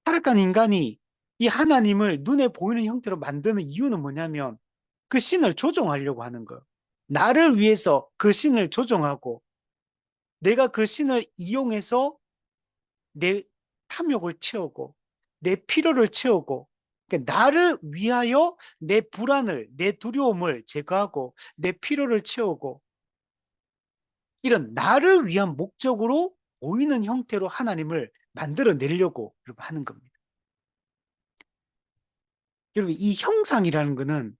타락한 인간이 이 하나님을 눈에 보이는 형태로 만드는 이유는 뭐냐면 그 신을 조종하려고 하는 거예요. 나를 위해서 그 신을 조종하고 내가 그 신을 이용해서 내 탐욕을 채우고 내 필요를 채우고 그러니까 나를 위하여 내 불안을, 내 두려움을 제거하고 내 필요를 채우고 이런 나를 위한 목적으로 보이는 형태로 하나님을 만들어내려고 하는 겁니다. 여러분, 이 형상이라는 것은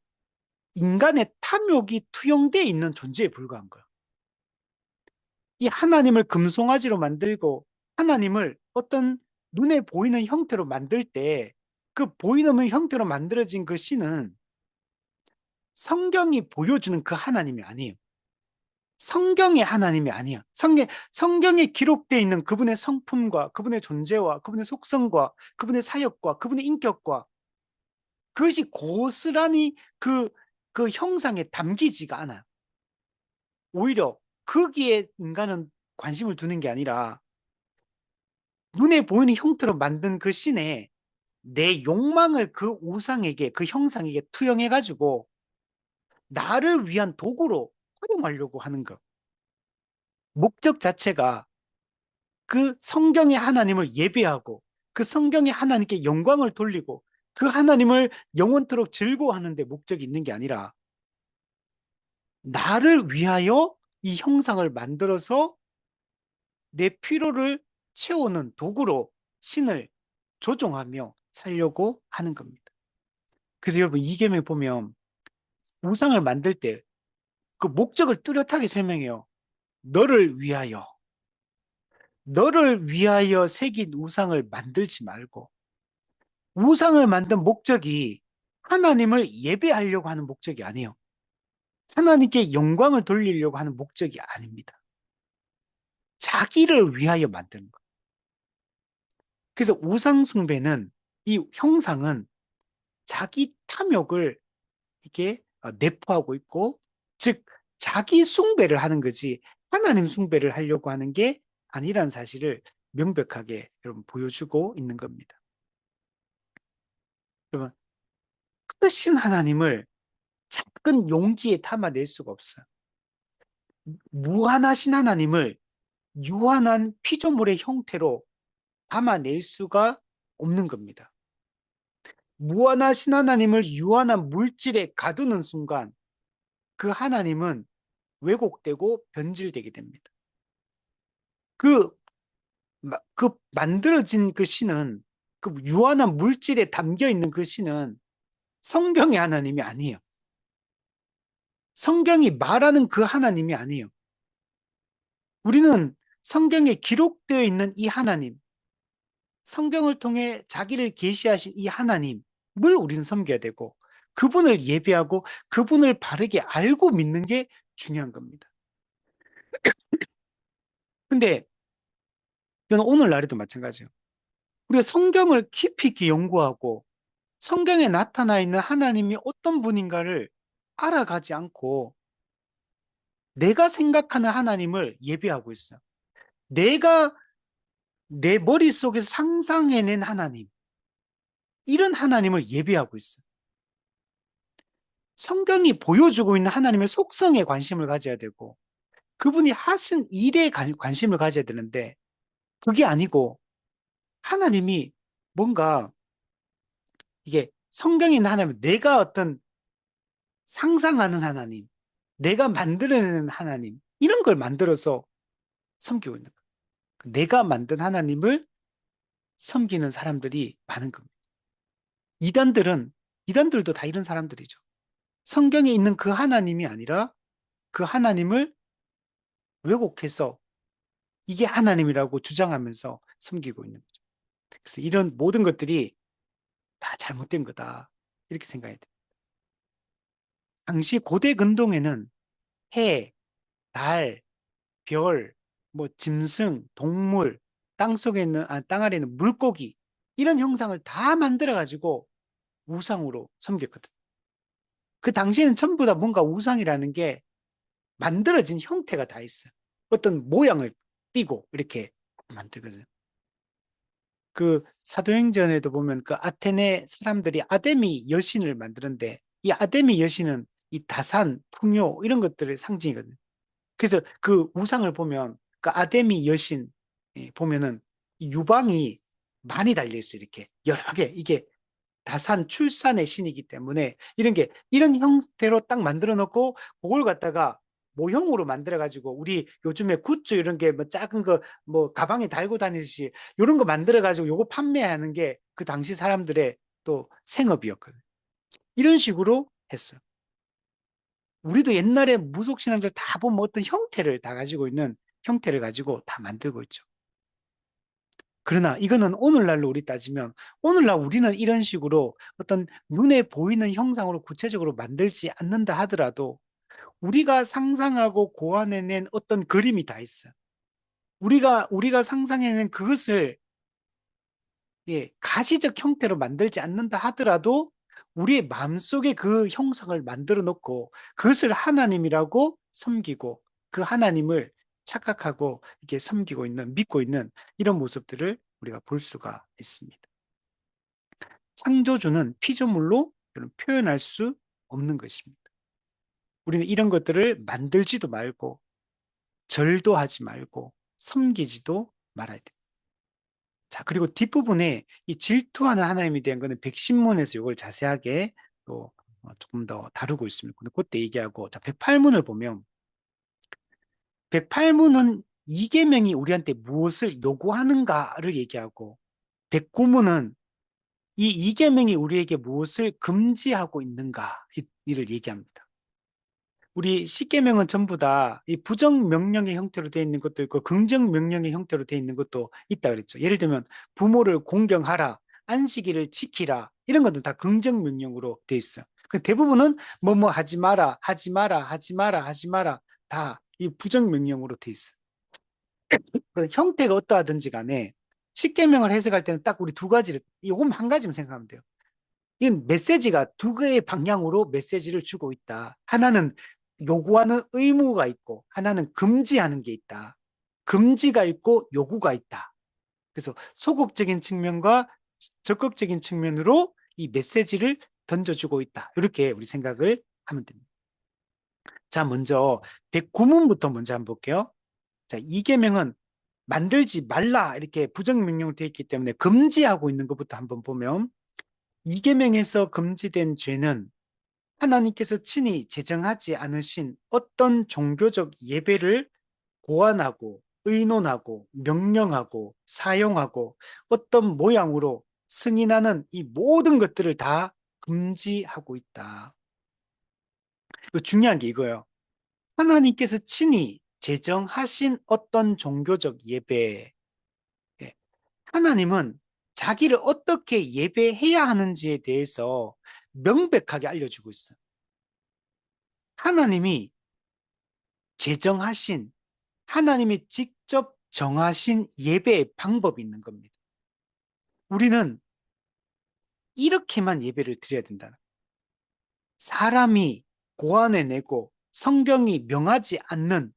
인간의 탐욕이 투영되어 있는 존재에 불과한 거예요. 이 하나님을 금송아지로 만들고 하나님을 어떤 눈에 보이는 형태로 만들 때 그 보이는 형태로 만들어진 그 신은 성경이 보여주는 그 하나님이 아니에요. 성경의 하나님이 아니야. 성경에 기록되어 있는 그분의 성품과 그분의 존재와 그분의 속성과 그분의 사역과 그분의 인격과 그것이 고스란히 그 형상에 담기지가 않아요. 오히려 거기에 인간은 관심을 두는 게 아니라 눈에 보이는 형태로 만든 그 신에 내 욕망을 그 우상에게, 그 형상에게 투영해가지고 나를 위한 도구로 활용하려고 하는 것. 목적 자체가 그 성경의 하나님을 예배하고 그 성경의 하나님께 영광을 돌리고 그 하나님을 영원토록 즐거워하는 데 목적이 있는 게 아니라 나를 위하여 이 형상을 만들어서 내 필요를 채우는 도구로 신을 조종하며 살려고 하는 겁니다. 그래서 여러분 이계명에 보면 우상을 만들 때 그 목적을 뚜렷하게 설명해요. 너를 위하여 새긴 우상을 만들지 말고 우상을 만든 목적이 하나님을 예배하려고 하는 목적이 아니에요. 하나님께 영광을 돌리려고 하는 목적이 아닙니다. 자기를 위하여 만드는 것. 그래서 우상숭배는 이 형상은 자기 탐욕을 이게 내포하고 있고, 즉 자기 숭배를 하는 거지 하나님 숭배를 하려고 하는 게 아니라는 사실을 명백하게 여러분 보여주고 있는 겁니다. 여러분, 크신 하나님을 작은 용기에 담아낼 수가 없어요. 무한하신 하나님을 유한한 피조물의 형태로 담아낼 수가 없는 겁니다. 무한하신 하나님을 유한한 물질에 가두는 순간 그 하나님은 왜곡되고 변질되게 됩니다. 그, 그 만들어진 그 신은 그 유한한 물질에 담겨 있는 그 신은 성경의 하나님이 아니에요. 성경이 말하는 그 하나님이 아니에요. 우리는 성경에 기록되어 있는 이 하나님, 성경을 통해 자기를 계시하신 이 하나님을 우리는 섬겨야 되고 그분을 예배하고 그분을 바르게 알고 믿는 게 중요한 겁니다. 근데 이건 오늘날에도 마찬가지예요. 우리가 성경을 깊이 있게 연구하고 성경에 나타나 있는 하나님이 어떤 분인가를 알아가지 않고 내가 생각하는 하나님을 예배하고 있어요. 내가 내 머릿속에서 상상해낸 하나님, 이런 하나님을 예배하고 있어요. 성경이 보여주고 있는 하나님의 속성에 관심을 가져야 되고 그분이 하신 일에 관심을 가져야 되는데 그게 아니고 하나님이 뭔가 이게 성경에 있는 하나님, 내가 어떤 상상하는 하나님, 내가 만들어내는 하나님, 이런 걸 만들어서 섬기고 있는 거예요. 내가 만든 하나님을 섬기는 사람들이 많은 겁니다. 이단들도 다 이런 사람들이죠. 성경에 있는 그 하나님이 아니라 그 하나님을 왜곡해서 이게 하나님이라고 주장하면서 섬기고 있는 거죠. 그래서 이런 모든 것들이 다 잘못된 거다. 이렇게 생각해야 돼. 당시 고대 근동에는 해, 달, 별, 뭐 짐승, 동물, 땅 속에 있는, 땅 아래 있는 물고기, 이런 형상을 다 만들어가지고 우상으로 섬겼거든. 그 당시에는 전부 다 뭔가 우상이라는 게 만들어진 형태가 다 있어. 어떤 모양을 띠고 이렇게 만들거든. 그 사도행전에도 보면 그 아테네 사람들이 아데미 여신을 만드는데 이 아데미 여신은 이 다산, 풍요 이런 것들의 상징이거든. 그래서 그 우상을 보면 그 아데미 여신 보면은 유방이 많이 달려 있어 이렇게 여러 개 이게 다산 출산의 신이기 때문에 이런 게 이런 형태로 딱 만들어 놓고 그걸 갖다가 모형으로 만들어 가지고 우리 요즘에 굿즈 이런 게 뭐 작은 거 뭐 가방에 달고 다니듯이 이런 거 만들어 가지고 요거 판매하는 게 그 당시 사람들의 또 생업이었거든. 이런 식으로 했어. 우리도 옛날에 무속 신앙들 다 보면 어떤 형태를 다 가지고 있는 형태를 가지고 다 만들고 있죠. 그러나 이거는 오늘날로 우리 따지면 오늘날 우리는 이런 식으로 어떤 눈에 보이는 형상으로 구체적으로 만들지 않는다 하더라도 우리가 상상하고 고안해낸 어떤 그림이 다 있어. 우리가 상상해낸 그것을 가시적 형태로 만들지 않는다 하더라도 우리의 마음속에 그 형상을 만들어 놓고 그것을 하나님이라고 섬기고 그 하나님을 착각하고 이렇게 섬기고 있는, 믿고 있는 이런 모습들을 우리가 볼 수가 있습니다. 창조주는 피조물로 표현할 수 없는 것입니다. 우리는 이런 것들을 만들지도 말고 절도 하지 말고 섬기지도 말아야 돼요. 자, 그리고 뒷부분에 이 질투하는 하나님에 대한 거는 백신문에서 이걸 자세하게 또 조금 더 다루고 있습니다. 근데 그때 얘기하고, 자, 108문을 보면, 108문은 이계명이 우리한테 무엇을 요구하는가를 얘기하고, 109문은 이 이계명이 우리에게 무엇을 금지하고 있는가, 이를 얘기합니다. 우리 십계명은 전부 다 이 부정 명령의 형태로 되어 있는 것도 있고 긍정 명령의 형태로 되어 있는 것도 있다 그랬죠. 예를 들면 부모를 공경하라, 안식일을 지키라 이런 것은 다 긍정 명령으로 되어 있어. 그 대부분은 뭐뭐 하지 마라, 하지 마라, 하지 마라, 하지 마라 다 이 부정 명령으로 되어 있어. 그 형태가 어떠하든지 간에 십계명을 해석할 때는 딱 우리 두 가지를 이건 한 가지만 생각하면 돼요. 이건 메시지가 두 개의 방향으로 메시지를 주고 있다. 하나는 요구하는 의무가 있고, 하나는 금지하는 게 있다. 금지가 있고 요구가 있다. 그래서 소극적인 측면과 적극적인 측면으로 이 메시지를 던져주고 있다. 이렇게 우리 생각을 하면 됩니다. 자, 먼저 109문부터 먼저 한번 볼게요. 자, 이계명은 만들지 말라 이렇게 부정명령으로 되어 있기 때문에 금지하고 있는 것부터 한번 보면 이계명에서 금지된 죄는 하나님께서 친히 제정하지 않으신 어떤 종교적 예배를 고안하고 의논하고 명령하고 사용하고 어떤 모양으로 승인하는 이 모든 것들을 다 금지하고 있다. 중요한 게 이거예요. 하나님께서 친히 제정하신 어떤 종교적 예배, 예, 하나님은 자기를 어떻게 예배해야 하는지에 대해서 명백하게 알려주고 있어요. 하나님이 제정하신, 하나님이 직접 정하신 예배의 방법이 있는 겁니다. 우리는 이렇게만 예배를 드려야 된다. 사람이 고안해내고 성경이 명하지 않는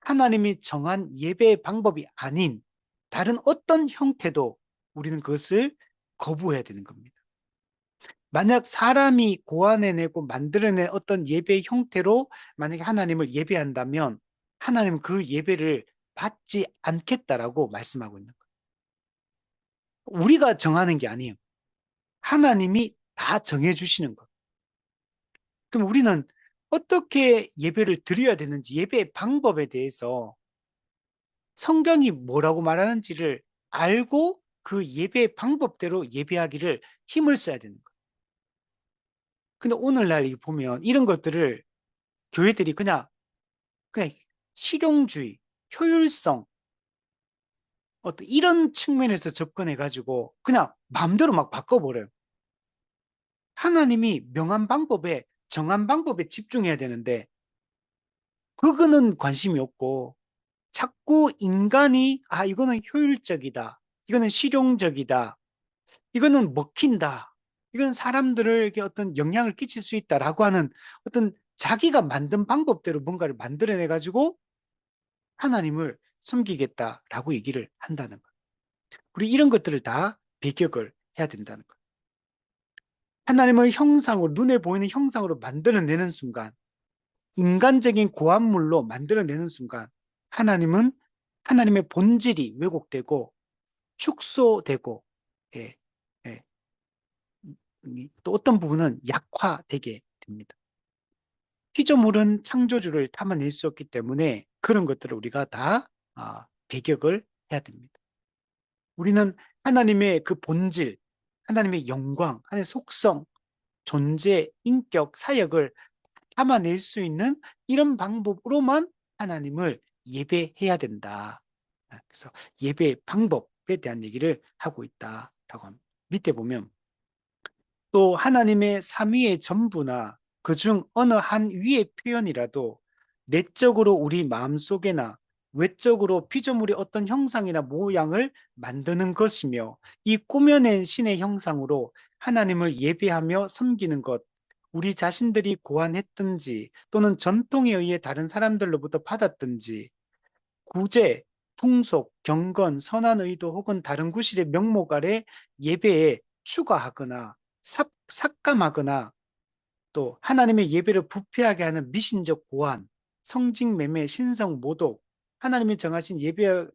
하나님이 정한 예배의 방법이 아닌 다른 어떤 형태도 우리는 그것을 거부해야 되는 겁니다. 만약 사람이 고안해내고 만들어낸 어떤 예배의 형태로 만약에 하나님을 예배한다면 하나님은 그 예배를 받지 않겠다라고 말씀하고 있는 거예요. 우리가 정하는 게 아니에요. 하나님이 다 정해주시는 거예요. 그럼 우리는 어떻게 예배를 드려야 되는지 예배의 방법에 대해서 성경이 뭐라고 말하는지를 알고 그 예배의 방법대로 예배하기를 힘을 써야 되는 거예요. 근데 오늘날 보면 이런 것들을 교회들이 그냥 실용주의, 효율성, 어떤 이런 측면에서 접근해가지고 그냥 마음대로 막 바꿔버려요. 하나님이 명한 방법에, 정한 방법에 집중해야 되는데 그거는 관심이 없고 자꾸 인간이 이거는 효율적이다. 이거는 실용적이다. 이거는 먹힌다. 이건 사람들에게 어떤 영향을 끼칠 수 있다라고 하는 어떤 자기가 만든 방법대로 뭔가를 만들어내 가지고 하나님을 섬기겠다라고 얘기를 한다는 것. 우리 이런 것들을 다 배격을 해야 된다는 것. 하나님을 형상으로, 눈에 보이는 형상으로 만들어내는 순간, 인간적인 고안물로 만들어내는 순간, 하나님은 하나님의 본질이 왜곡되고 축소되고, 예, 예, 또 어떤 부분은 약화되게 됩니다. 피조물은 창조주를 담아낼 수 없기 때문에 그런 것들을 우리가 다 배격을 해야 됩니다. 우리는 하나님의 그 본질, 하나님의 영광, 하나님의 속성, 존재, 인격, 사역을 담아낼 수 있는 이런 방법으로만 하나님을 예배해야 된다. 그래서 예배 방법에 대한 얘기를 하고 있다라고 합니다. 밑에 보면 또 하나님의 삼위의 전부나 그중 어느 한 위의 표현이라도 내적으로 우리 마음속에나 외적으로 피조물의 어떤 형상이나 모양을 만드는 것이며 이 꾸며낸 신의 형상으로 하나님을 예배하며 섬기는 것, 우리 자신들이 고안했든지 또는 전통에 의해 다른 사람들로부터 받았든지 구제, 풍속, 경건, 선한 의도 혹은 다른 구실의 명목 아래 예배에 추가하거나 삭감하거나 또 하나님의 예배를 부패하게 하는 미신적 고안, 성직매매, 신성 모독, 하나님이 정하신 예배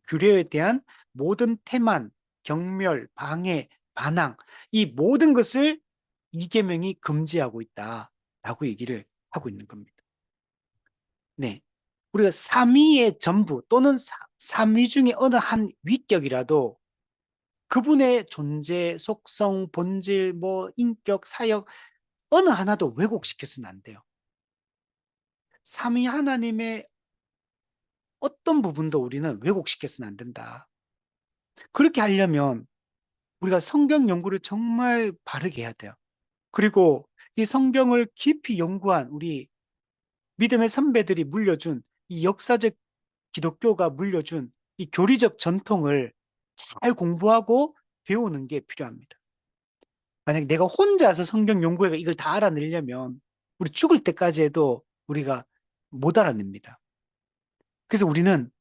규례에 대한 모든 태만, 경멸, 방해, 반항, 이 모든 것을 이계명이 금지하고 있다라고 얘기를 하고 있는 겁니다. 네. 우리가 삼위의 전부 또는 삼위 중에 어느 한 위격이라도 그분의 존재, 속성, 본질, 뭐 인격, 사역 어느 하나도 왜곡시켜서는 안 돼요. 삼위 하나님의 어떤 부분도 우리는 왜곡시켜서는 안 된다. 그렇게 하려면 우리가 성경 연구를 정말 바르게 해야 돼요. 그리고 이 성경을 깊이 연구한 우리 믿음의 선배들이 물려준 이 역사적 기독교가 물려준 이 교리적 전통을 잘 공부하고 배우는 게 필요합니다. 만약에 내가 혼자서 성경 연구해가 이걸 다 알아내려면 우리 죽을 때까지 해도 우리가 못 알아냅니다. 그래서 우리는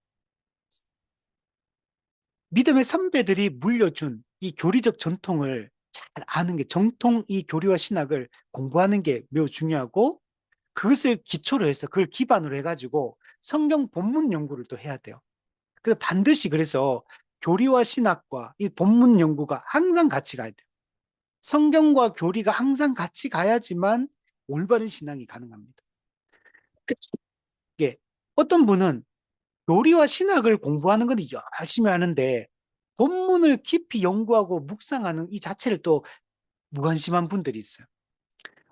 믿음의 선배들이 물려준 이 교리적 전통을 잘 아는 게 정통 이 교리와 신학을 공부하는 게 매우 중요하고 그것을 기초로 해서 그걸 기반으로 해가지고 성경 본문 연구를 또 해야 돼요. 그래서 반드시 그래서 교리와 신학과 이 본문 연구가 항상 같이 가야 돼요. 성경과 교리가 항상 같이 가야지만 올바른 신앙이 가능합니다. 이게 어떤 분은 교리와 신학을 공부하는 건 열심히 하는데 본문을 깊이 연구하고 묵상하는 이 자체를 또 무관심한 분들이 있어요.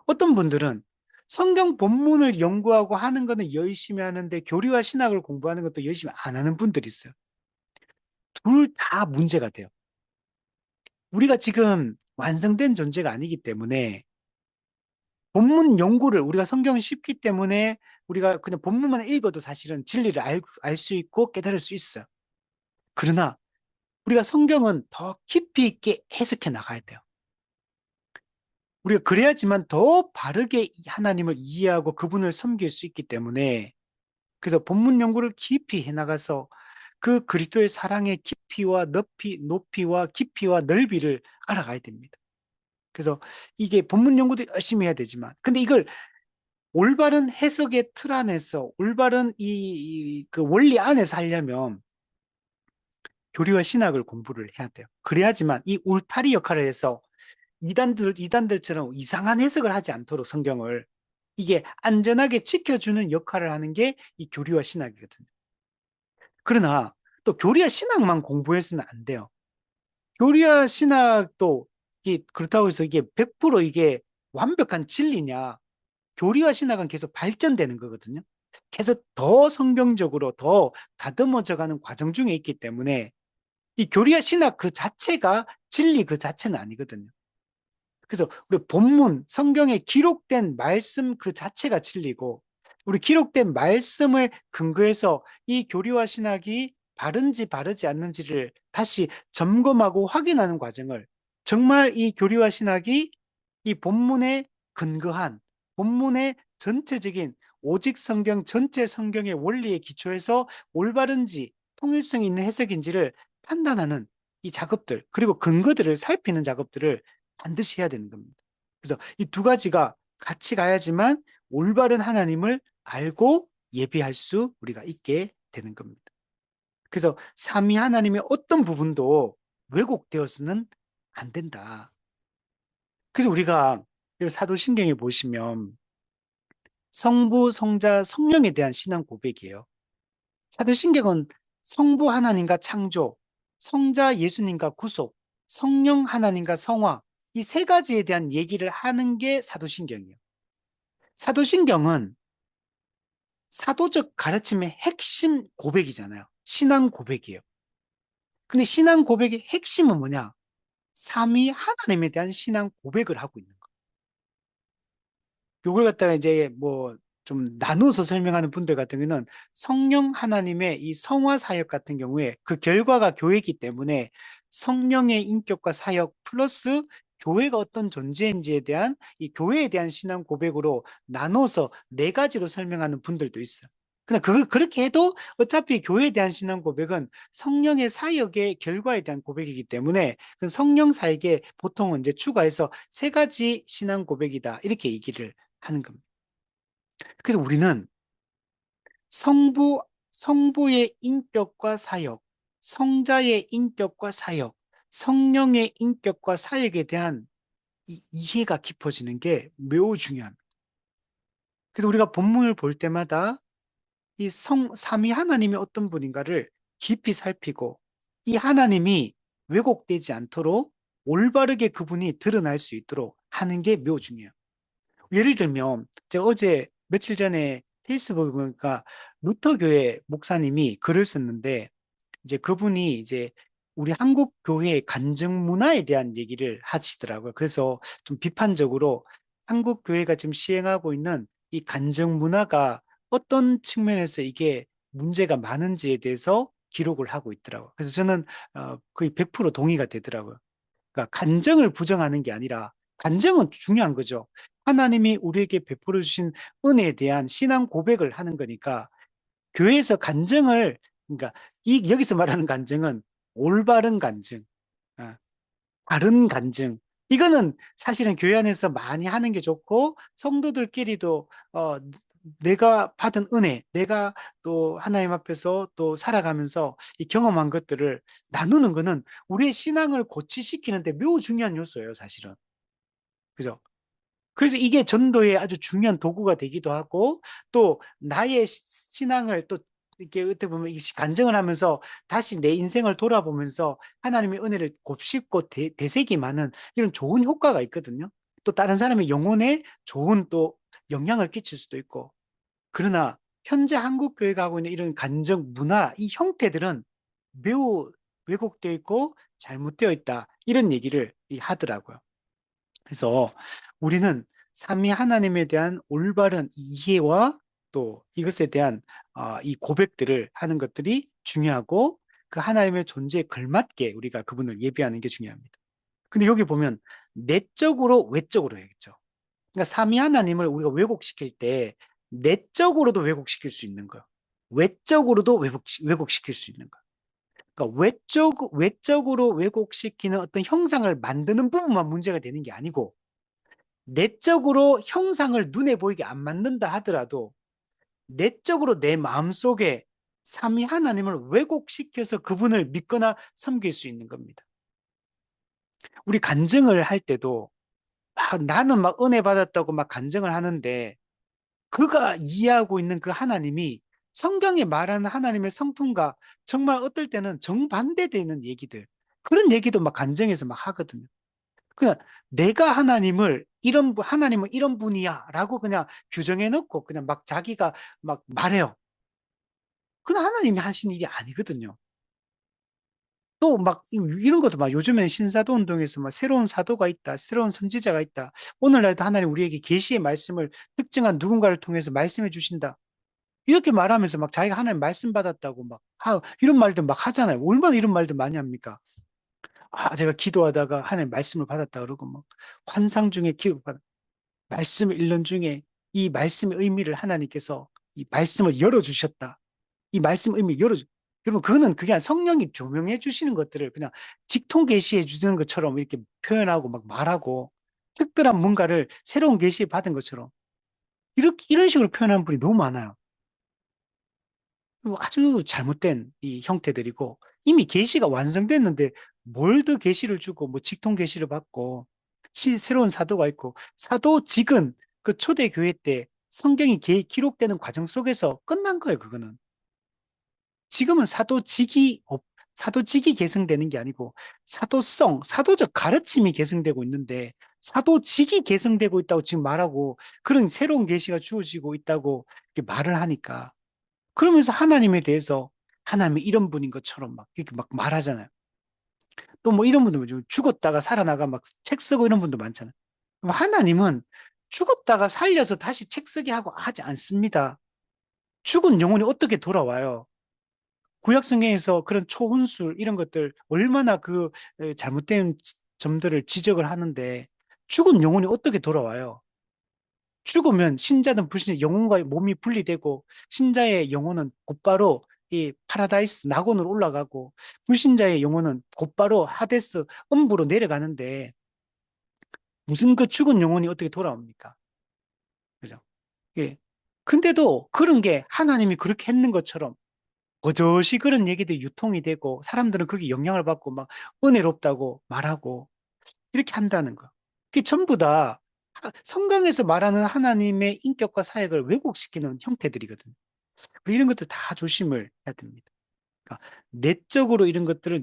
어떤 분들은 성경 본문을 연구하고 하는 거는 열심히 하는데 교리와 신학을 공부하는 것도 열심히 안 하는 분들이 있어요. 둘 다 문제가 돼요. 우리가 지금 완성된 존재가 아니기 때문에 본문 연구를 우리가 성경을 쉽기 때문에 우리가 그냥 본문만 읽어도 사실은 진리를 알 수 있고 깨달을 수 있어요. 그러나 우리가 성경은 더 깊이 있게 해석해 나가야 돼요. 우리가 그래야지만 더 바르게 하나님을 이해하고 그분을 섬길 수 있기 때문에 그래서 본문 연구를 깊이 해 나가서 그 그리스도의 사랑의 깊이와 높이와 깊이와 넓이를 알아가야 됩니다. 그래서 이게 본문 연구도 열심히 해야 되지만 근데 이걸 올바른 해석의 틀 안에서 올바른 그 원리 안에서 하려면 교리와 신학을 공부를 해야 돼요. 그래야지만 이 울타리 역할을 해서 이단들처럼 이상한 해석을 하지 않도록 성경을 이게 안전하게 지켜주는 역할을 하는 게 이 교리와 신학이거든요. 그러나 또 교리와 신학만 공부해서는 안 돼요. 교리와 신학도 그렇다고 해서 이게 100% 이게 완벽한 진리냐? 교리와 신학은 계속 발전되는 거거든요. 계속 더 성경적으로 더 다듬어져 가는 과정 중에 있기 때문에 이 교리와 신학 그 자체가 진리 그 자체는 아니거든요. 그래서 우리 본문, 성경에 기록된 말씀 그 자체가 진리고, 우리 기록된 말씀을 근거해서 이 교리와 신학이 바른지 바르지 않는지를 다시 점검하고 확인하는 과정을, 정말 이 교리와 신학이 이 본문에 근거한, 본문의 전체적인 오직 성경 전체 성경의 원리에 기초해서 올바른지 통일성 있는 해석인지를 판단하는 이 작업들, 그리고 근거들을 살피는 작업들을 반드시 해야 되는 겁니다. 그래서 이 두 가지가 같이 가야지만 올바른 하나님을 알고 예비할 수 우리가 있게 되는 겁니다. 그래서 삼위 하나님의 어떤 부분도 왜곡되어서는 안 된다. 그래서 우리가 사도신경에 보시면 성부, 성자, 성령에 대한 신앙 고백이에요. 사도신경은 성부 하나님과 창조, 성자 예수님과 구속, 성령 하나님과 성화, 이 세 가지에 대한 얘기를 하는 게 사도신경이에요. 사도신경은 사도적 가르침의 핵심 고백이잖아요. 신앙 고백이에요. 근데 신앙 고백의 핵심은 뭐냐? 삼위 하나님에 대한 신앙 고백을 하고 있는 거예요. 요걸 갖다가 이제 뭐 좀 나누어서 설명하는 분들 같은 경우는 성령 하나님의 이 성화 사역 같은 경우에 그 결과가 교회이기 때문에 성령의 인격과 사역 플러스 교회가 어떤 존재인지에 대한 이 교회에 대한 신앙 고백으로 나눠서 네 가지로 설명하는 분들도 있어요. 근데 그렇게 해도 어차피 교회에 대한 신앙 고백은 성령의 사역의 결과에 대한 고백이기 때문에 그 성령 사역에 보통은 이제 추가해서 세 가지 신앙 고백이다. 이렇게 얘기를 하는 겁니다. 그래서 우리는 성부의 인격과 사역, 성자의 인격과 사역, 성령의 인격과 사역에 대한 이 이해가 깊어지는 게 매우 중요합니다. 그래서 우리가 본문을 볼 때마다 이 삼위 하나님이 어떤 분인가를 깊이 살피고 이 하나님이 왜곡되지 않도록 올바르게 그분이 드러날 수 있도록 하는 게 매우 중요해요. 예를 들면 제가 어제 며칠 전에 페이스북에 보니까 루터 교회 목사님이 글을 썼는데 이제 그분이 이제 우리 한국 교회의 간증 문화에 대한 얘기를 하시더라고요. 그래서 좀 비판적으로 한국 교회가 지금 시행하고 있는 이 간증 문화가 어떤 측면에서 이게 문제가 많은지에 대해서 기록을 하고 있더라고요. 그래서 저는 거의 100% 동의가 되더라고요. 그러니까 간증을 부정하는 게 아니라 간증은 중요한 거죠. 하나님이 우리에게 베풀어 주신 은혜에 대한 신앙 고백을 하는 거니까 교회에서 간증을 그러니까 이 여기서 말하는 간증은 올바른 간증, 아, 바른 간증. 이거는 사실은 교회 안에서 많이 하는 게 좋고 성도들끼리도 내가 받은 은혜, 내가 또 하나님 앞에서 또 살아가면서 이 경험한 것들을 나누는 거는 우리의 신앙을 고취시키는데 매우 중요한 요소예요, 사실은. 그죠? 그래서 이게 전도의 아주 중요한 도구가 되기도 하고 또 나의 신앙을 또 이렇게 어떻게 보면 간증을 하면서 다시 내 인생을 돌아보면서 하나님의 은혜를 곱씹고 되새김하는 이런 좋은 효과가 있거든요. 또 다른 사람의 영혼에 좋은 또 영향을 끼칠 수도 있고. 그러나 현재 한국 교회가 하고 있는 이런 간증 문화, 이 형태들은 매우 왜곡되어 있고 잘못되어 있다. 이런 얘기를 하더라고요. 그래서 우리는 삼위 하나님에 대한 올바른 이해와 또 이것에 대한 이 고백들을 하는 것들이 중요하고 그 하나님의 존재에 걸맞게 우리가 그분을 예배하는 게 중요합니다. 근데 여기 보면 내적으로 외적으로 해야겠죠. 그러니까 삼위 하나님을 우리가 왜곡시킬 때 내적으로도 왜곡시킬 수 있는 거예요. 외적으로도 왜곡시킬 수 있는 거예요. 그러니까 외적으로 왜곡시키는 어떤 형상을 만드는 부분만 문제가 되는 게 아니고 내적으로 형상을 눈에 보이게 안 만든다 하더라도 내적으로 내 마음속에 삼위 하나님을 왜곡시켜서 그분을 믿거나 섬길 수 있는 겁니다. 우리 간증을 할 때도 나는 막 은혜 받았다고 막 간증을 하는데 그가 이해하고 있는 그 하나님이 성경에 말하는 하나님의 성품과 정말 어떨 때는 정반대되는 얘기들 그런 얘기도 막 간증해서 막 하거든요. 그냥 내가 하나님은 이런 분이야 라고 그냥 규정해 놓고 그냥 막 자기가 막 말해요. 그건 하나님이 하신 일이 아니거든요. 또 막 이런 것도 막 요즘엔 신사도 운동에서 막 새로운 사도가 있다, 새로운 선지자가 있다. 오늘날도 하나님 우리에게 계시의 말씀을 특정한 누군가를 통해서 말씀해 주신다. 이렇게 말하면서 막 자기가 하나님 말씀 받았다고 막 이런 말들 막 하잖아요. 얼마나 이런 말들 많이 합니까? 제가 기도하다가 하나님 말씀을 받았다 그러고 막 환상 중에 말씀을 읽는 중에 이 말씀의 의미를 하나님께서 이 말씀을 열어주셨다. 이 말씀 의미를 여러분, 그거는 그냥 성령이 조명해 주시는 것들을 그냥 직통 계시해 주는 것처럼 이렇게 표현하고 막 말하고 특별한 뭔가를 새로운 계시 받은 것처럼 이런 식으로 표현하는 분이 너무 많아요. 아주 잘못된 이 형태들이고 이미 계시가 완성됐는데 뭘 더 계시를 주고 뭐 직통 계시를 받고 새로운 사도가 있고 사도직은 그 초대교회 때 성경이 기록되는 과정 속에서 끝난 거예요, 그거는. 지금은 사도직이 계승되는 게 아니고 사도적 가르침이 계승되고 있는데 사도직이 계승되고 있다고 지금 말하고 그런 새로운 계시가 주어지고 있다고 이렇게 말을 하니까 그러면서 하나님에 대해서 하나님이 이런 분인 것처럼 막 이렇게 막 말하잖아요. 또 뭐 이런 분도 좀 죽었다가 살아나가 막 책 쓰고 이런 분도 많잖아요. 그럼 하나님은 죽었다가 살려서 다시 책 쓰게 하고 하지 않습니다. 죽은 영혼이 어떻게 돌아와요? 구약 성경에서 그런 초혼술 이런 것들 얼마나 잘못된 점들을 지적을 하는데 죽은 영혼이 어떻게 돌아와요? 죽으면 신자든 불신자 영혼과 몸이 분리되고 신자의 영혼은 곧바로 이 파라다이스 낙원으로 올라가고 불신자의 영혼은 곧바로 하데스 음부로 내려가는데 무슨 그 죽은 영혼이 어떻게 돌아옵니까? 그죠? 예. 근데도 그런 게 하나님이 그렇게 했는 것처럼 버젓이 그런 얘기들이 유통이 되고 사람들은 거기 영향을 받고 막 은혜롭다고 말하고 이렇게 한다는 거. 그게 전부 다 성경에서 말하는 하나님의 인격과 사역을 왜곡시키는 형태들이거든. 이런 것들 다 조심을 해야 됩니다. 그러니까 내적으로 이런 것들을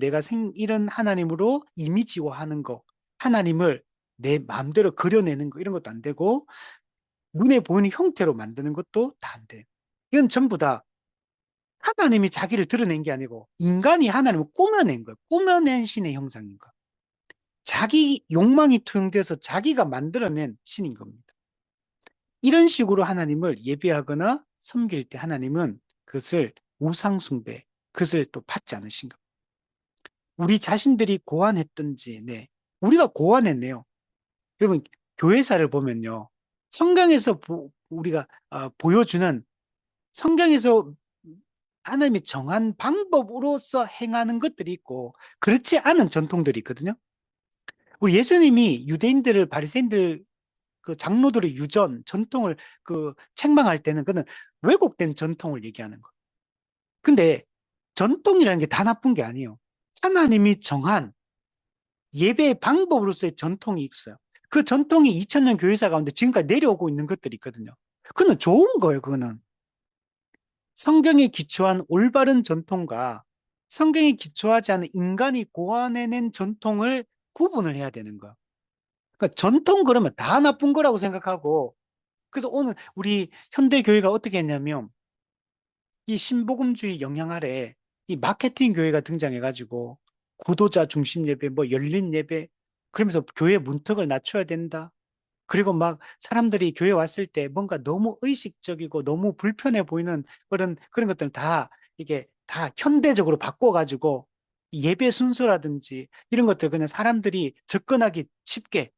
이런 하나님으로 이미지화하는 거, 하나님을 내 마음대로 그려내는 거 이런 것도 안 되고 눈에 보이는 형태로 만드는 것도 다 안 돼요. 이건 전부 다 하나님이 자기를 드러낸 게 아니고 인간이 하나님을 꾸며낸 거예요. 꾸며낸 신의 형상인 거. 자기 욕망이 투영돼서 자기가 만들어낸 신인 겁니다. 이런 식으로 하나님을 예배하거나 섬길 때 하나님은 그것을 우상숭배, 그것을 또 받지 않으신 겁니다. 우리 자신들이 고안했든지, 네. 우리가 고안했네요. 여러분, 교회사를 보면요. 성경에서 우리가 보여주는 성경에서 하나님이 정한 방법으로서 행하는 것들이 있고 그렇지 않은 전통들이 있거든요. 우리 예수님이 유대인들을 바리새인들 그 장로들의 전통을 책망할 때는 그는 왜곡된 전통을 얘기하는 거. 근데 전통이라는 게 다 나쁜 게 아니에요. 하나님이 정한 예배의 방법으로서의 전통이 있어요. 그 전통이 2000년 교회사 가운데 지금까지 내려오고 있는 것들이 있거든요. 그거는 좋은 거예요, 그거는. 성경에 기초한 올바른 전통과 성경에 기초하지 않은 인간이 고안해낸 전통을 구분을 해야 되는 거야. 그러니까 전통 그러면 다 나쁜 거라고 생각하고 그래서 오늘 우리 현대 교회가 어떻게 했냐면 이 신복음주의 영향 아래 이 마케팅 교회가 등장해가지고 구도자 중심 예배, 뭐 열린 예배 그러면서 교회 문턱을 낮춰야 된다. 그리고 막 사람들이 교회 왔을 때 뭔가 너무 의식적이고 너무 불편해 보이는 그런 것들은 다 이게 다 현대적으로 바꿔가지고 예배 순서라든지 이런 것들 그냥 사람들이 접근하기 쉽게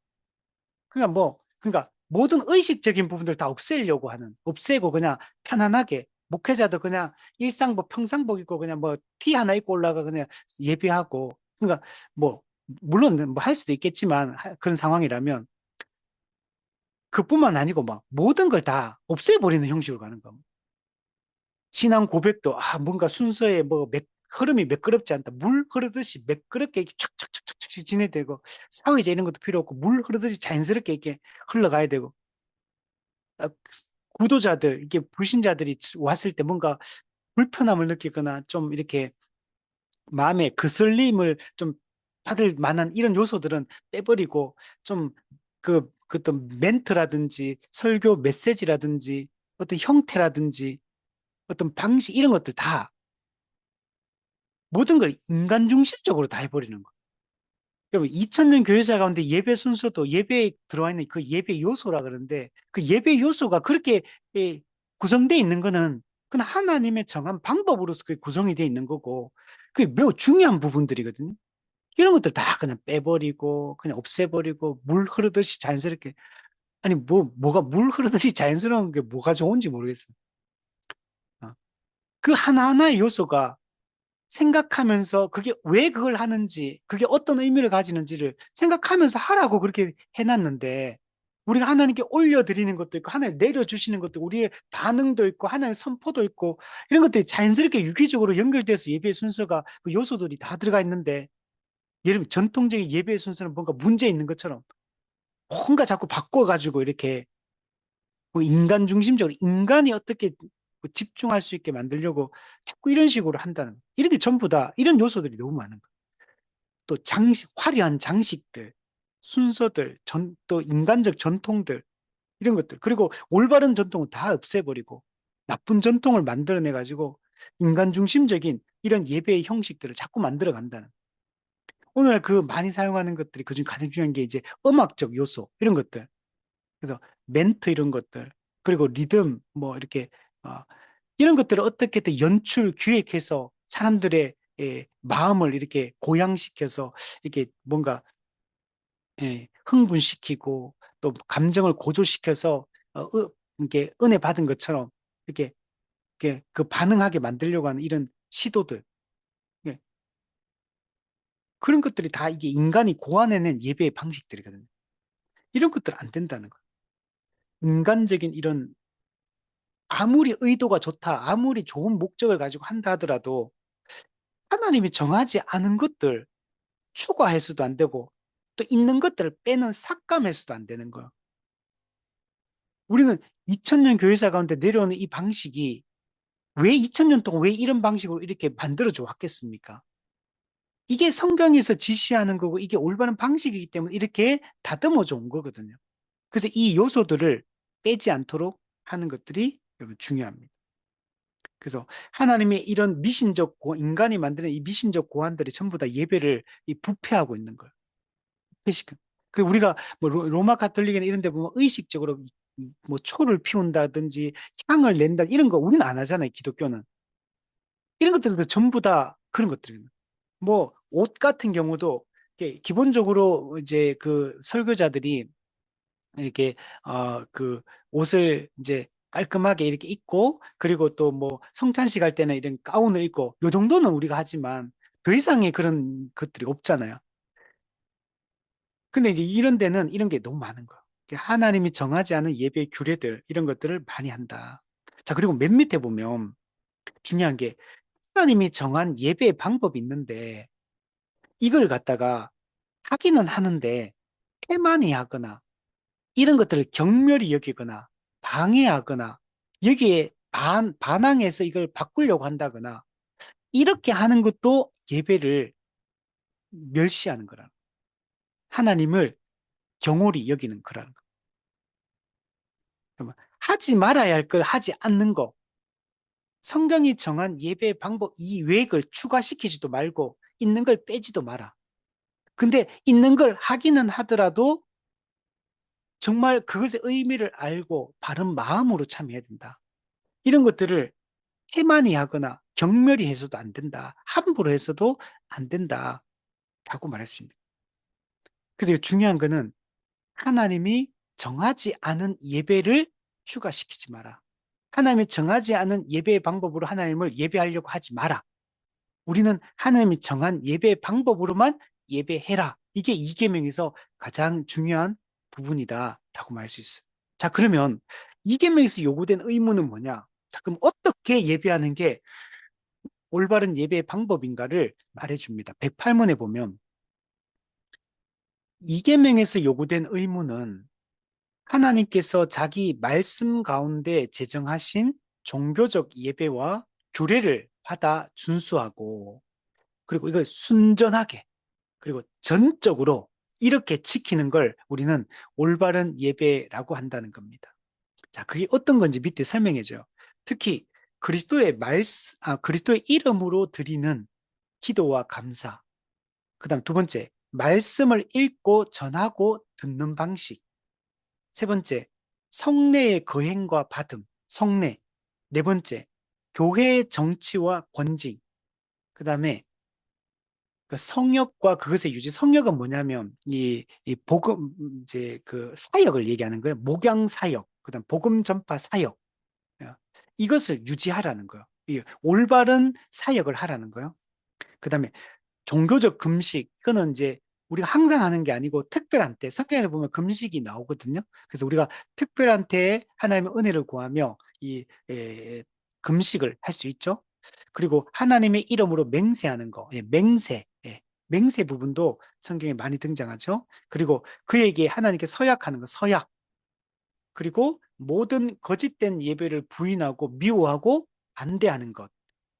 그러니까 모든 의식적인 부분들 다 없애고 그냥 편안하게 목회자도 그냥 일상복 평상복 입고 그냥 뭐 티 하나 입고 올라가 그냥 예배하고 그러니까 뭐 물론 뭐 할 수도 있겠지만 그런 상황이라면 그뿐만 아니고 막 모든 걸 다 없애버리는 형식으로 가는 겁니다. 신앙 고백도 뭔가 순서에 흐름이 매끄럽지 않다. 물 흐르듯이 매끄럽게 이렇게 촥촥촥촥 지내되고 사회제 이런 것도 필요 없고 물 흐르듯이 자연스럽게 이렇게 흘러가야 되고 아, 구도자들 이게 불신자들이 왔을 때 뭔가 불편함을 느끼거나 좀 이렇게 마음에 거슬림을 좀 받을 만한 이런 요소들은 빼버리고 좀 그 어떤 멘트라든지 설교 메시지라든지 어떤 형태라든지 어떤 방식 이런 것들 다 모든 걸 인간 중심적으로 다 해버리는 거예요. 여러분, 2000년 교회사 가운데 예배 순서도 예배에 들어와 있는 그 예배 요소라 그러는데 그 예배 요소가 그렇게 예, 구성되어 있는 거는 그냥 하나님의 정한 방법으로서 그게 구성이 되어 있는 거고 그게 매우 중요한 부분들이거든요. 이런 것들 다 그냥 빼버리고 그냥 없애버리고 물 흐르듯이 자연스럽게 아니 뭐가 물 흐르듯이 자연스러운 게 뭐가 좋은지 모르겠어요. 어. 그 하나하나의 요소가 생각하면서 그게 왜 그걸 하는지, 그게 어떤 의미를 가지는지를 생각하면서 하라고 그렇게 해놨는데, 우리가 하나님께 올려드리는 것도 있고, 하나님 내려주시는 것도 있고, 우리의 반응도 있고, 하나님의 선포도 있고, 이런 것들이 자연스럽게 유기적으로 연결돼서 예배의 순서가 그 요소들이 다 들어가 있는데, 예를 들면 전통적인 예배의 순서는 뭔가 문제 있는 것처럼 뭔가 자꾸 바꿔가지고 이렇게 뭐 인간 중심적으로 인간이 어떻게 뭐 집중할 수 있게 만들려고 자꾸 이런 식으로 한다는 이런 게 전부 다 이런 요소들이 너무 많은 거예요. 또 장식, 화려한 장식들, 순서들, 또 인간적 전통들 이런 것들 그리고 올바른 전통은 다 없애버리고 나쁜 전통을 만들어내 가지고 인간 중심적인 이런 예배의 형식들을 자꾸 만들어 간다는 오늘 그 많이 사용하는 것들이 그중 가장 중요한 게 이제 음악적 요소 이런 것들 그래서 멘트 이런 것들 그리고 리듬 뭐 이렇게 어, 이런 것들을 어떻게든 연출 기획해서 사람들의 마음을 이렇게 고양시켜서 이렇게 뭔가 흥분시키고 또 감정을 고조시켜서 이렇게 은혜 받은 것처럼 이렇게 그 반응하게 만들려고 하는 이런 시도들 예, 그런 것들이 다 이게 인간이 고안해낸 예배의 방식들이거든요. 이런 것들 안 된다는 거예요. 인간적인 이런 아무리 의도가 좋다, 아무리 좋은 목적을 가지고 한다 하더라도 하나님이 정하지 않은 것들 추가해서도 안 되고 또 있는 것들을 빼는 삭감해서도 안 되는 거예요. 우리는 2000년 교회사 가운데 내려오는 이 방식이 왜 2000년 동안 왜 이런 방식으로 이렇게 만들어져 왔겠습니까? 이게 성경에서 지시하는 거고 이게 올바른 방식이기 때문에 이렇게 다듬어져 온 거거든요. 그래서 이 요소들을 빼지 않도록 하는 것들이 여러분 중요합니다. 그래서 하나님의 이런 인간이 만드는 이 미신적 고안들이 전부 다 예배를 부패하고 있는 거예요. 회식. 그 우리가 뭐 로마 가톨릭이나 이런 데 보면 의식적으로 뭐 초를 피운다든지 향을 낸다 이런 거 우리는 안 하잖아요. 기독교는. 이런 것들도 전부 다 그런 것들이에요. 뭐 옷 같은 경우도 기본적으로 이제 그 설교자들이 이렇게 그 옷을 이제 깔끔하게 이렇게 입고 그리고 또 뭐 성찬식 할 때는 이런 가운을 입고 요 정도는 우리가 하지만 더 이상의 그런 것들이 없잖아요. 근데 이제 이런 데는 이런 게 너무 많은 거예요. 하나님이 정하지 않은 예배 규례들 이런 것들을 많이 한다. 자, 그리고 맨 밑에 보면 중요한 게 하나님이 정한 예배의 방법이 있는데 이걸 갖다가 하기는 하는데 태만히 하거나 이런 것들을 경멸히 여기거나 방해하거나 여기에 반항해서 이걸 바꾸려고 한다거나 이렇게 하는 것도 예배를 멸시하는 거라는 거예요. 하나님을 경홀히 여기는 거라는 거예요. 하지 말아야 할 걸 하지 않는 거. 성경이 정한 예배 방법 이외의 걸 추가시키지도 말고 있는 걸 빼지도 마라. 근데 있는 걸 하기는 하더라도 정말 그것의 의미를 알고 바른 마음으로 참여해야 된다. 이런 것들을 태만히 하거나 경멸히 해서도 안 된다. 함부로 해서도 안 된다. 라고 말할 수 있는. 그래서 중요한 거는 하나님이 정하지 않은 예배를 추가시키지 마라. 하나님이 정하지 않은 예배의 방법으로 하나님을 예배하려고 하지 마라. 우리는 하나님이 정한 예배의 방법으로만 예배해라. 이게 이계명에서 가장 중요한 부분이다라고 말할 수 있어요. 자, 그러면 이계명에서 요구된 의무는 뭐냐? 자, 그럼 어떻게 예배하는 게 올바른 예배의 방법인가를 말해줍니다. 108문에 보면 이계명에서 요구된 의무는 하나님께서 자기 말씀 가운데 제정하신 종교적 예배와 규례를 받아 준수하고 그리고 이걸 순전하게 그리고 전적으로 이렇게 지키는 걸 우리는 올바른 예배라고 한다는 겁니다. 자, 그게 어떤 건지 밑에 설명해줘요. 특히 그리스도의 그리스도의 이름으로 드리는 기도와 감사. 그다음 두 번째, 말씀을 읽고 전하고 듣는 방식. 세 번째, 성례의 거행과 받음, 성례. 네 번째, 교회의 정치와 권징. 그다음에 그 성역과 그것의 유지. 성역은 뭐냐면 이 복음 이제 그 사역을 얘기하는 거예요. 목양 사역, 그다음 복음 전파 사역. 이것을 유지하라는 거예요. 이 올바른 사역을 하라는 거예요. 그다음에 종교적 금식, 이거는 이제 우리가 항상 하는 게 아니고 특별한 때, 성경에 보면 금식이 나오거든요. 그래서 우리가 특별한 때에 하나님의 은혜를 구하며 이 금식을 할 수 있죠. 그리고 하나님의 이름으로 맹세하는 거, 맹세, 맹세 부분도 성경에 많이 등장하죠. 그리고 그에게 하나님께 서약하는 거, 서약. 그리고 모든 거짓된 예배를 부인하고 미워하고 반대하는 것.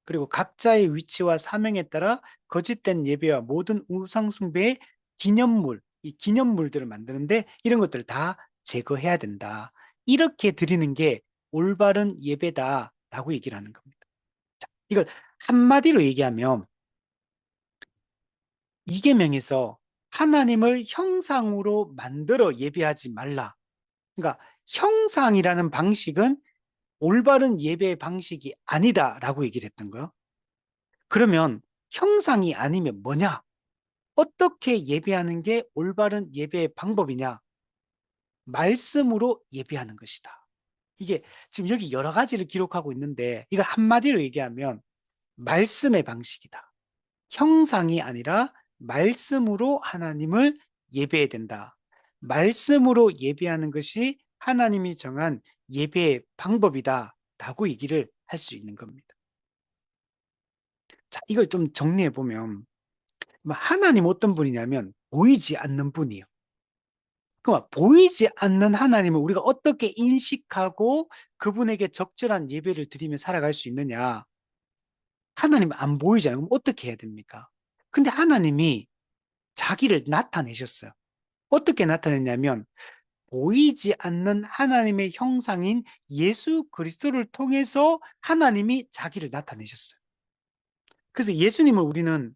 그리고 각자의 위치와 사명에 따라 거짓된 예배와 모든 우상숭배의 기념물, 이 기념물들을 만드는데 이런 것들을 다 제거해야 된다. 이렇게 드리는 게 올바른 예배다라고 얘기를 하는 겁니다. 자, 이걸 한마디로 얘기하면 이 계명에서 하나님을 형상으로 만들어 예배하지 말라. 그러니까 형상이라는 방식은 올바른 예배의 방식이 아니다라고 얘기를 했던 거예요. 그러면 형상이 아니면 뭐냐? 어떻게 예배하는 게 올바른 예배의 방법이냐? 말씀으로 예배하는 것이다. 이게 지금 여기 여러 가지를 기록하고 있는데 이걸 한마디로 얘기하면 말씀의 방식이다. 형상이 아니라 말씀으로 하나님을 예배해야 된다. 말씀으로 예배하는 것이 하나님이 정한 예배의 방법이다. 라고 얘기를 할 수 있는 겁니다. 자, 이걸 좀 정리해 보면 하나님 어떤 분이냐면 보이지 않는 분이에요. 그럼 보이지 않는 하나님을 우리가 어떻게 인식하고 그분에게 적절한 예배를 드리며 살아갈 수 있느냐? 하나님 안 보이잖아요. 그럼 어떻게 해야 됩니까? 근데 하나님이 자기를 나타내셨어요. 어떻게 나타냈냐면 보이지 않는 하나님의 형상인 예수 그리스도를 통해서 하나님이 자기를 나타내셨어요. 그래서 예수님을 우리는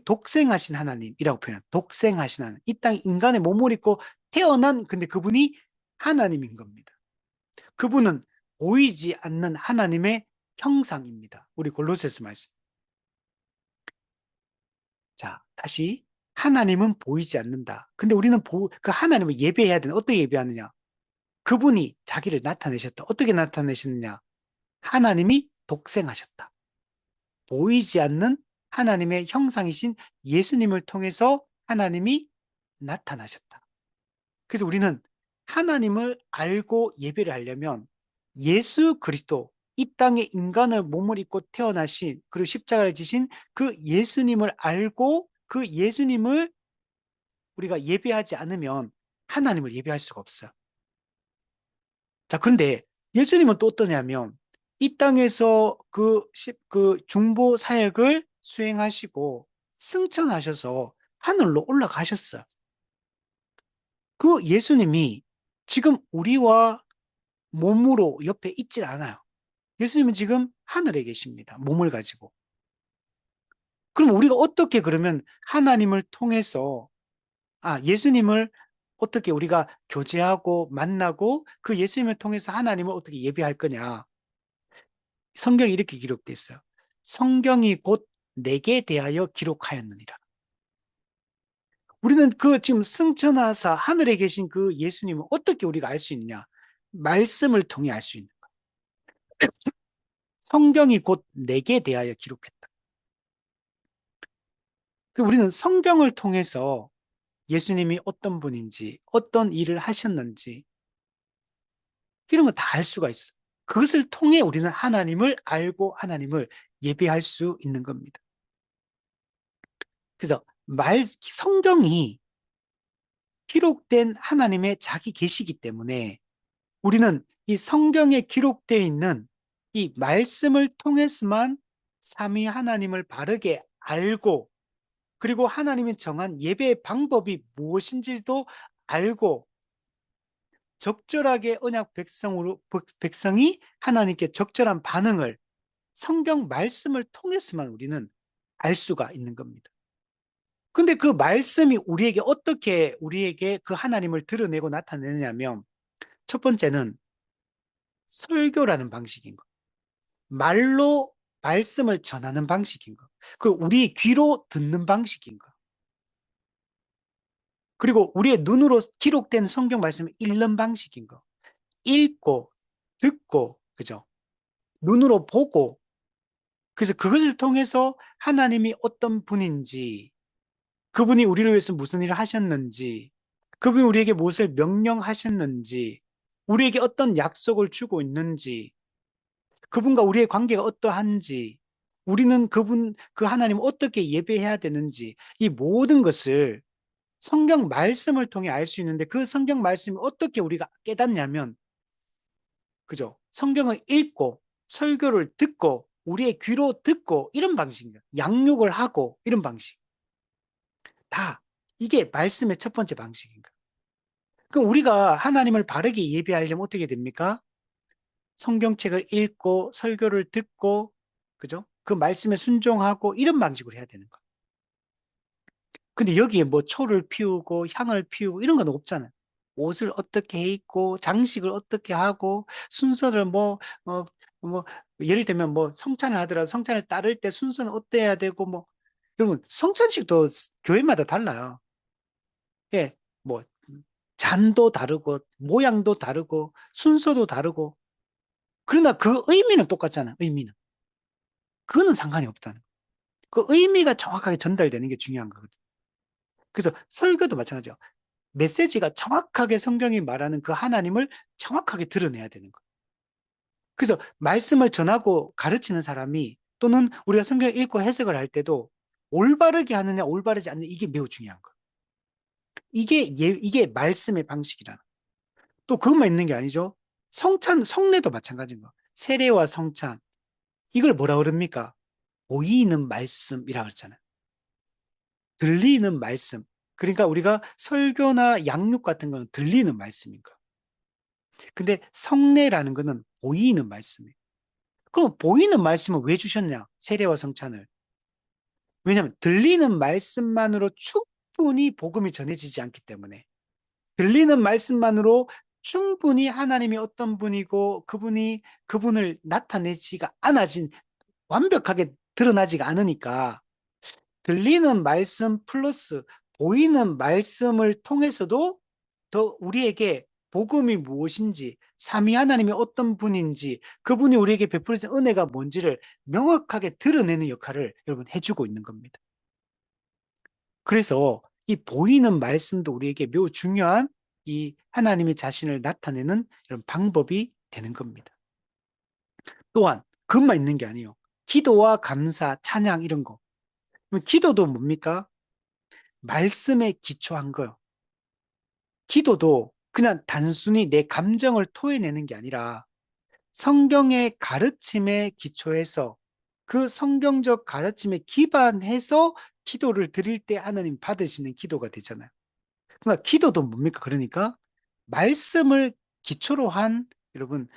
독생하신 하나님이라고 표현합니다. 독생하신 하나님. 이 땅 인간의 몸을 입고 태어난 근데 그분이 하나님인 겁니다. 그분은 보이지 않는 하나님의 형상입니다. 우리 골로새서 말씀. 자, 다시 하나님은 보이지 않는다. 근데 우리는 그 하나님을 예배해야 되는 어떻게 예배하느냐? 그분이 자기를 나타내셨다. 어떻게 나타내셨느냐? 하나님이 독생하셨다. 보이지 않는 하나님의 형상이신 예수님을 통해서 하나님이 나타나셨다. 그래서 우리는 하나님을 알고 예배를 하려면 예수 그리스도, 이 땅에 인간을 몸을 입고 태어나신 그리고 십자가를 지신 그 예수님을 알고 그 예수님을 우리가 예배하지 않으면 하나님을 예배할 수가 없어요. 자, 그런데 예수님은 또 어떠냐면 이 땅에서 그 중보 사역을 수행하시고 승천하셔서 하늘로 올라가셨어요. 그 예수님이 지금 우리와 몸으로 옆에 있질 않아요. 예수님은 지금 하늘에 계십니다. 몸을 가지고. 그럼 우리가 어떻게 그러면 하나님을 통해서, 예수님을 어떻게 우리가 교제하고 만나고 그 예수님을 통해서 하나님을 어떻게 예배할 거냐. 성경이 이렇게 기록되어 있어요. 성경이 곧 내게 대하여 기록하였느니라. 우리는 그 지금 승천하사 하늘에 계신 그 예수님을 어떻게 우리가 알 수 있느냐? 말씀을 통해 알 수 있는 거예요. 성경이 곧 내게 대하여 기록했다. 우리는 성경을 통해서 예수님이 어떤 분인지, 어떤 일을 하셨는지, 이런 거 다 알 수가 있어. 그것을 통해 우리는 하나님을 알고 하나님을 예배할 수 있는 겁니다. 그래서 성경이 기록된 하나님의 자기 계시기 때문에 우리는 이 성경에 기록되어 있는 이 말씀을 통해서만 삼위 하나님을 바르게 알고 그리고 하나님이 정한 예배의 방법이 무엇인지도 알고 적절하게 언약 백성이 하나님께 적절한 반응을 성경 말씀을 통해서만 우리는 알 수가 있는 겁니다. 근데 그 말씀이 우리에게 그 하나님을 드러내고 나타내느냐면, 첫 번째는 설교라는 방식인 거. 말로 말씀을 전하는 방식인 거. 그 우리 귀로 듣는 방식인 거. 그리고 우리의 눈으로 기록된 성경 말씀을 읽는 방식인 거. 읽고, 듣고, 그죠? 눈으로 보고, 그래서 그것을 통해서 하나님이 어떤 분인지, 그분이 우리를 위해서 무슨 일을 하셨는지, 그분이 우리에게 무엇을 명령하셨는지, 우리에게 어떤 약속을 주고 있는지, 그분과 우리의 관계가 어떠한지, 우리는 그 하나님을 어떻게 예배해야 되는지, 이 모든 것을 성경 말씀을 통해 알 수 있는데 그 성경 말씀이 어떻게 우리가 깨닫냐면, 그죠? 성경을 읽고 설교를 듣고 우리의 귀로 듣고 이런 방식이에요. 양육을 하고 이런 방식. 다 이게 말씀의 첫 번째 방식인가. 그럼 우리가 하나님을 바르게 예배하려면 어떻게 됩니까? 성경책을 읽고 설교를 듣고 그죠? 그 말씀에 순종하고 이런 방식으로 해야 되는 거. 근데 여기에 뭐 초를 피우고 향을 피우고 이런 건 없잖아요. 옷을 어떻게 해 입고 장식을 어떻게 하고 순서를 뭐 예를 들면 뭐 성찬을 하더라도 성찬을 따를 때 순서는 어때야 되고 뭐 여러분 성찬식도 교회마다 달라요. 예, 뭐 잔도 다르고 모양도 다르고 순서도 다르고 그러나 그 의미는 똑같잖아요. 의미는 그거는 상관이 없다는 거. 그 의미가 정확하게 전달되는 게 중요한 거거든요. 그래서 설교도 마찬가지죠. 메시지가 정확하게 성경이 말하는 그 하나님을 정확하게 드러내야 되는 거예요. 그래서 말씀을 전하고 가르치는 사람이 또는 우리가 성경을 읽고 해석을 할 때도 올바르게 하느냐 올바르지 않느냐 이게 매우 중요한 거예요. 이게 말씀의 방식이라는 거예요. 또 그것만 있는 게 아니죠. 성례도 마찬가지인 거예요. 세례와 성찬 이걸 뭐라 그럽니까? 보이는 말씀이라고 그랬잖아요. 들리는 말씀. 그러니까 우리가 설교나 양육 같은 거는 들리는 말씀인 거예요. 근데 성례라는 거는 보이는 말씀이에요. 그럼 보이는 말씀을 왜 주셨냐? 세례와 성찬을. 왜냐하면 들리는 말씀만으로 충분히 복음이 전해지지 않기 때문에. 들리는 말씀만으로 충분히 하나님이 어떤 분이고 그분을 나타내지가 않아진 완벽하게 드러나지가 않으니까 들리는 말씀 플러스 보이는 말씀을 통해서도 더 우리에게 복음이 무엇인지, 삼위 하나님이 어떤 분인지, 그분이 우리에게 베풀어진 은혜가 뭔지를 명확하게 드러내는 역할을 여러분 해주고 있는 겁니다. 그래서 이 보이는 말씀도 우리에게 매우 중요한 이 하나님의 자신을 나타내는 이런 방법이 되는 겁니다. 또한 그것만 있는 게 아니에요. 기도와 감사, 찬양 이런 거. 기도도 뭡니까? 말씀에 기초한 거요. 기도도 그냥 단순히 내 감정을 토해내는 게 아니라 성경의 가르침에 기초해서 그 성경적 가르침에 기반해서 기도를 드릴 때 하나님 받으시는 기도가 되잖아요. 그러니까 기도도 뭡니까? 그러니까 말씀을 기초로 한 여러분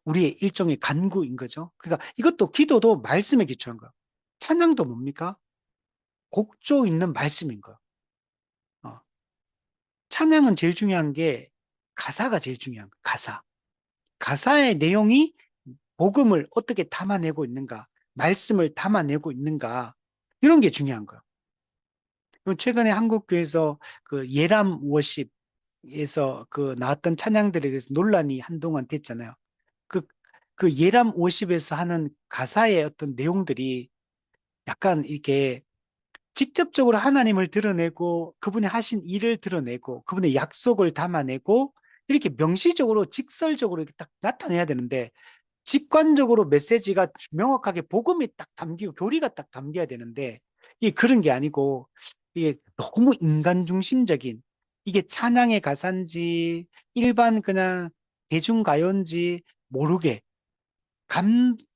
우리의 일종의 간구인 거죠. 그러니까 이것도 기도도 말씀에 기초한 거예요. 찬양도 뭡니까? 곡조 있는 말씀인 거예요. 어, 찬양은 제일 중요한 게 가사가 제일 중요한 거예요. 가사. 가사의 내용이 복음을 어떻게 담아내고 있는가, 말씀을 담아내고 있는가, 이런 게 중요한 거예요. 최근에 한국교회에서 그 예람 워십에서 그 나왔던 찬양들에 대해서 논란이 한동안 됐잖아요. 그, 그 예람 워십에서 하는 가사의 어떤 내용들이 약간 이렇게 직접적으로 하나님을 드러내고 그분이 하신 일을 드러내고 그분의 약속을 담아내고 이렇게 명시적으로 직설적으로 이렇게 딱 나타내야 되는데 직관적으로 메시지가 명확하게 복음이 딱 담기고 교리가 딱 담겨야 되는데 이게 그런 게 아니고 이게 너무 인간 중심적인 이게 찬양의 가사인지 일반 그냥 대중가요인지 모르게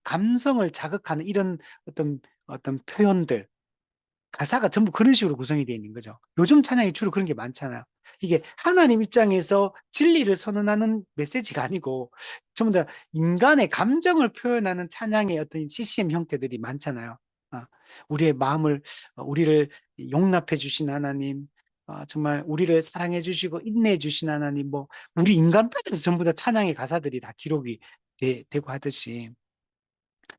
감성을 자극하는 이런 어떤 표현들 가사가 전부 그런 식으로 구성이 되어 있는 거죠. 요즘 찬양이 주로 그런 게 많잖아요. 이게 하나님 입장에서 진리를 선언하는 메시지가 아니고 전부 다 인간의 감정을 표현하는 찬양의 어떤 CCM 형태들이 많잖아요. 아, 우리의 마음을, 우리를 용납해 주신 하나님, 정말 우리를 사랑해 주시고 인내해 주신 하나님, 뭐, 우리 인간편에서 전부 다 찬양의 가사들이 다 기록이 되고 하듯이,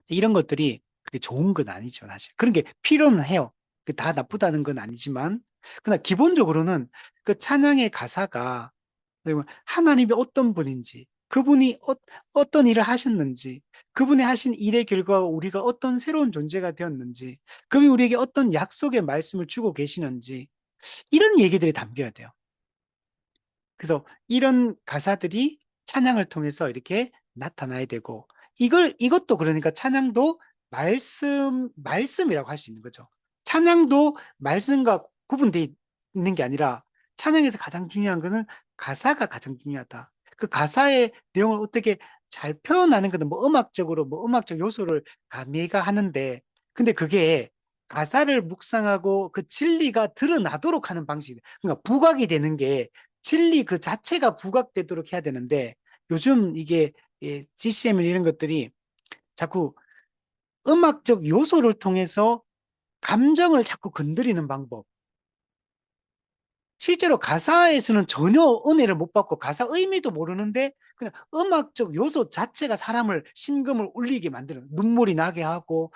이런 것들이 그게 좋은 건 아니죠, 사실. 그런 게 필요는 해요. 다 나쁘다는 건 아니지만, 그러나 기본적으로는 그 찬양의 가사가 하나님이 어떤 분인지, 그분이 떤 일을 하셨는지, 그분이 하신 일의 결과 우리가 어떤 새로운 존재가 되었는지, 그분이 우리에게 어떤 약속의 말씀을 주고 계시는지, 이런 얘기들이 담겨야 돼요. 그래서 이런 가사들이 찬양을 통해서 이렇게 나타나야 되고, 이것도 그러니까 찬양도 말씀이라고 할 수 있는 거죠. 찬양도 말씀과 구분되어 있는 게 아니라 찬양에서 가장 중요한 것은 가사가 가장 중요하다. 그 가사의 내용을 어떻게 잘 표현하는 것은 뭐 음악적으로 뭐 음악적 요소를 가미가 하는데, 근데 그게 가사를 묵상하고 그 진리가 드러나도록 하는 방식이, 그러니까 부각이 되는 게 진리 그 자체가 부각되도록 해야 되는데, 요즘 이게 GCM 이런 것들이 자꾸 음악적 요소를 통해서 감정을 자꾸 건드리는 방법. 실제로 가사에서는 전혀 은혜를 못 받고 가사 의미도 모르는데 그냥 음악적 요소 자체가 사람을 심금을 울리게 만드는, 눈물이 나게 하고,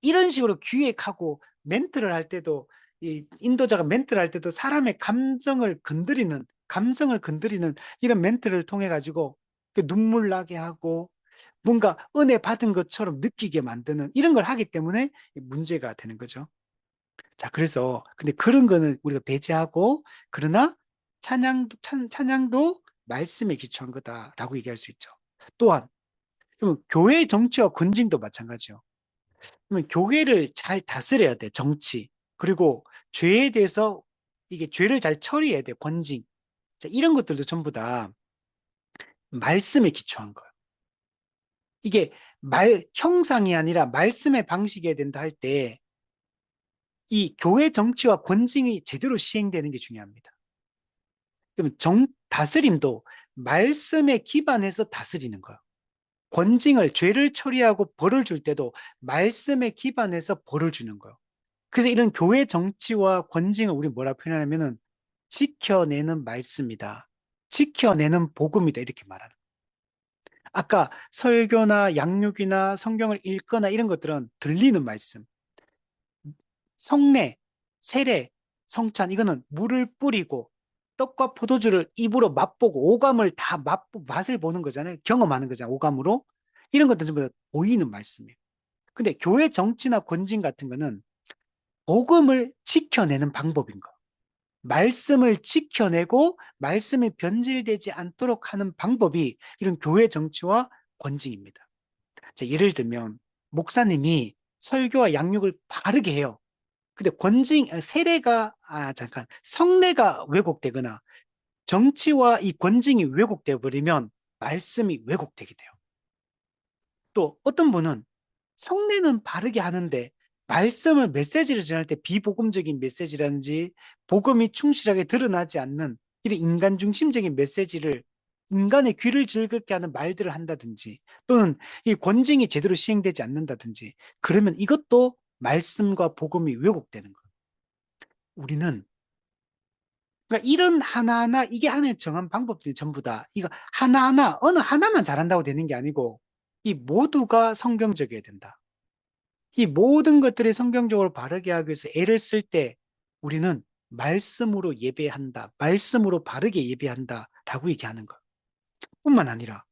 이런 식으로 기획하고 멘트를 할 때도, 이 인도자가 멘트를 할 때도 사람의 감성을 건드리는 이런 멘트를 통해 가지고 눈물 나게 하고 뭔가 은혜 받은 것처럼 느끼게 만드는 이런 걸 하기 때문에 문제가 되는 거죠. 자, 그래서 근데 그런 거는 우리가 배제하고, 그러나 찬양도 말씀에 기초한 거다라고 얘기할 수 있죠. 또한 그러면 교회 정치와 권징도 마찬가지요. 그러면 교회를 잘 다스려야 돼, 정치. 그리고 죄에 대해서 이게 죄를 잘 처리해야 돼, 권징. 자, 이런 것들도 전부 다 말씀에 기초한 거예요. 이게 형상이 아니라 말씀의 방식이어야 된다 할 때, 이 교회 정치와 권징이 제대로 시행되는 게 중요합니다. 그러면 다스림도 말씀에 기반해서 다스리는 거예요. 권징을, 죄를 처리하고 벌을 줄 때도 말씀에 기반해서 벌을 주는 거예요. 그래서 이런 교회 정치와 권징을 우리 뭐라 표현하냐면은 지켜내는 말씀이다. 지켜내는 복음이다. 이렇게 말하는. 아까 설교나 양육이나 성경을 읽거나 이런 것들은 들리는 말씀. 성례, 세례, 성찬, 이거는 물을 뿌리고 떡과 포도주를 입으로 맛보고 오감을 다 맛을 보는 거잖아요. 경험하는 거잖아요. 오감으로. 이런 것들 전부 다 보이는 말씀이에요. 근데 교회 정치나 권징 같은 거는 복음을 지켜내는 방법인 거. 말씀을 지켜내고 말씀이 변질되지 않도록 하는 방법이 이런 교회 정치와 권징입니다. 자, 예를 들면 목사님이 설교와 양육을 바르게 해요. 근데 성례가 왜곡되거나 정치와 이 권징이 왜곡되어 버리면 말씀이 왜곡되게 돼요. 또 어떤 분은 성례는 바르게 하는데 말씀을 메시지를 전할 때 비복음적인 메시지라든지 복음이 충실하게 드러나지 않는 이런 인간 중심적인 메시지를, 인간의 귀를 즐겁게 하는 말들을 한다든지, 또는 이 권징이 제대로 시행되지 않는다든지, 그러면 이것도 말씀과 복음이 왜곡되는 거예요. 우리는 그러니까 이런 하나하나, 이게 하나의 정한 방법들이 전부 다 이거 하나하나 어느 하나만 잘한다고 되는 게 아니고 이 모두가 성경적이어야 된다. 이 모든 것들이 성경적으로 바르게 하기 위해서 애를 쓸 때 우리는 말씀으로 예배한다. 말씀으로 바르게 예배한다라고 얘기하는 것. 뿐만 아니라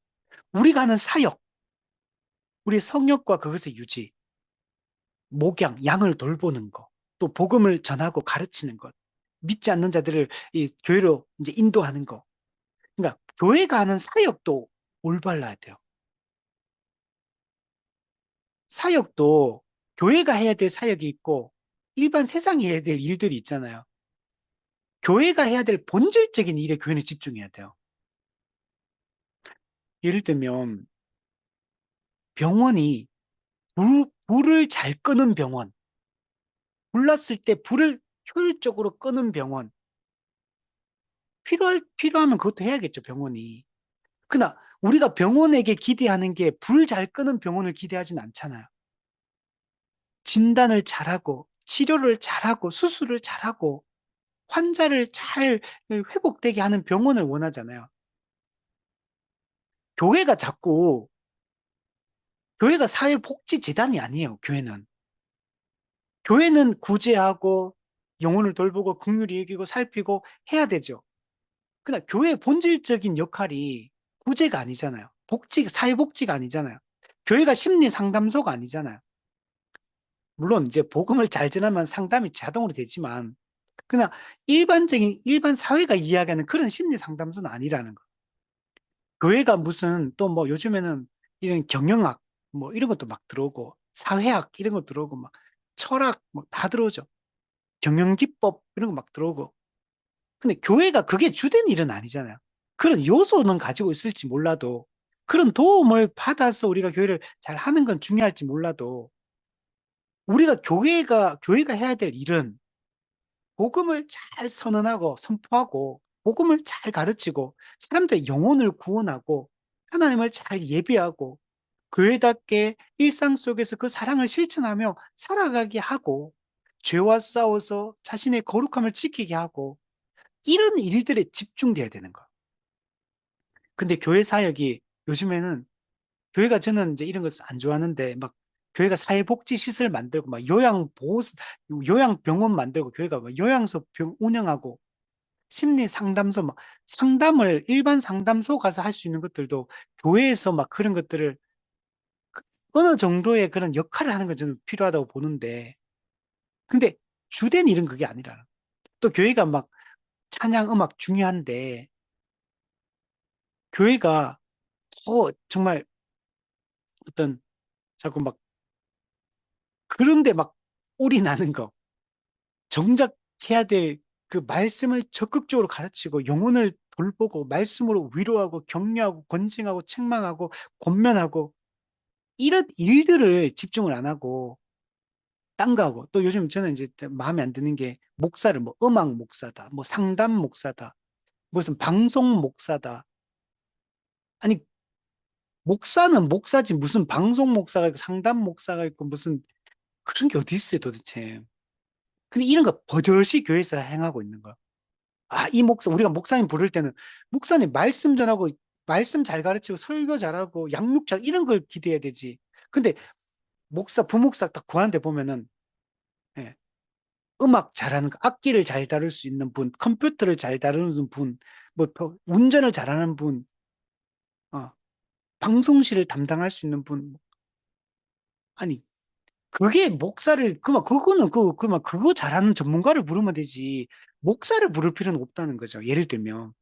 우리가 하는 사역, 우리 성역과 그것의 유지, 목양, 양을 돌보는 것, 또 복음을 전하고 가르치는 것, 믿지 않는 자들을 이 교회로 이제 인도하는 것. 그러니까 교회가 하는 사역도 올바라야 돼요. 사역도 교회가 해야 될 사역이 있고 일반 세상이 해야 될 일들이 있잖아요. 교회가 해야 될 본질적인 일에 교회는 집중해야 돼요. 예를 들면 병원이 불을 잘 끄는 병원, 불났을 때 불을 효율적으로 끄는 병원, 필요하면 그것도 해야겠죠, 병원이. 그러나 우리가 병원에게 기대하는 게 불 잘 끄는 병원을 기대하진 않잖아요. 진단을 잘하고, 치료를 잘하고, 수술을 잘하고, 환자를 잘 회복되게 하는 병원을 원하잖아요. 교회가 자꾸, 교회가 사회복지재단이 아니에요, 교회는. 교회는 구제하고, 영혼을 돌보고, 긍휼히 여기고, 살피고 해야 되죠. 그러나 교회의 본질적인 역할이 구제가 아니잖아요. 사회복지가 아니잖아요. 교회가 심리 상담소가 아니잖아요. 물론 이제 복음을 잘 전하면 상담이 자동으로 되지만, 그냥 일반 사회가 이야기하는 그런 심리 상담소는 아니라는 거. 교회가 무슨 또 뭐 요즘에는 이런 경영학 뭐 이런 것도 막 들어오고, 사회학 이런 거 들어오고, 막 철학 뭐 다 들어오죠. 경영기법 이런 거 막 들어오고. 근데 교회가 그게 주된 일은 아니잖아요. 그런 요소는 가지고 있을지 몰라도, 그런 도움을 받아서 우리가 교회를 잘 하는 건 중요할지 몰라도, 우리가 교회가 해야 될 일은 복음을 잘 선언하고 선포하고, 복음을 잘 가르치고, 사람들의 영혼을 구원하고, 하나님을 잘 예배하고, 교회답게 일상 속에서 그 사랑을 실천하며 살아가게 하고, 죄와 싸워서 자신의 거룩함을 지키게 하고, 이런 일들에 집중돼야 되는 거예요. 근데 교회 사역이 요즘에는, 교회가, 저는 이제 이런 것을 안 좋아하는데, 막 교회가 사회복지 시설 만들고 막 요양병원 만들고, 교회가 막 요양소 운영하고, 심리 상담소 막 상담을, 일반 상담소 가서 할 수 있는 것들도 교회에서 막 그런 것들을, 그 어느 정도의 그런 역할을 하는 건 저는 필요하다고 보는데, 근데 주된 일은 그게 아니라, 또 교회가 막 찬양 음악 중요한데, 교회가 정말 어떤, 자꾸 막 그런데 막 올인하는 거, 정작 해야 될 그 말씀을 적극적으로 가르치고, 영혼을 돌보고, 말씀으로 위로하고, 격려하고, 권징하고, 책망하고, 권면하고, 이런 일들을 집중을 안 하고, 딴 거 하고. 또 요즘 저는 이제 마음에 안 드는 게, 목사를 뭐 음악 목사다, 뭐 상담 목사다, 무슨 방송 목사다. 아니, 목사는 목사지, 무슨 방송 목사가 있고, 상담 목사가 있고, 무슨 그런 게 어디 있어요, 도대체. 근데 이런 거 버젓이 교회에서 행하고 있는 거야. 아, 우리가 목사님 부를 때는, 목사님 말씀 전하고, 말씀 잘 가르치고, 설교 잘하고, 양육 이런 걸 기대해야 되지. 근데 부목사 딱 구하는데 보면은, 예, 음악 잘하는, 악기를 잘 다룰 수 있는 분, 컴퓨터를 잘 다루는 분, 뭐, 운전을 잘하는 분, 어, 방송실을 담당할 수 있는 분. 아니, 그게 목사를, 그거 잘하는 전문가를 부르면 되지. 목사를 부를 필요는 없다는 거죠. 예를 들면.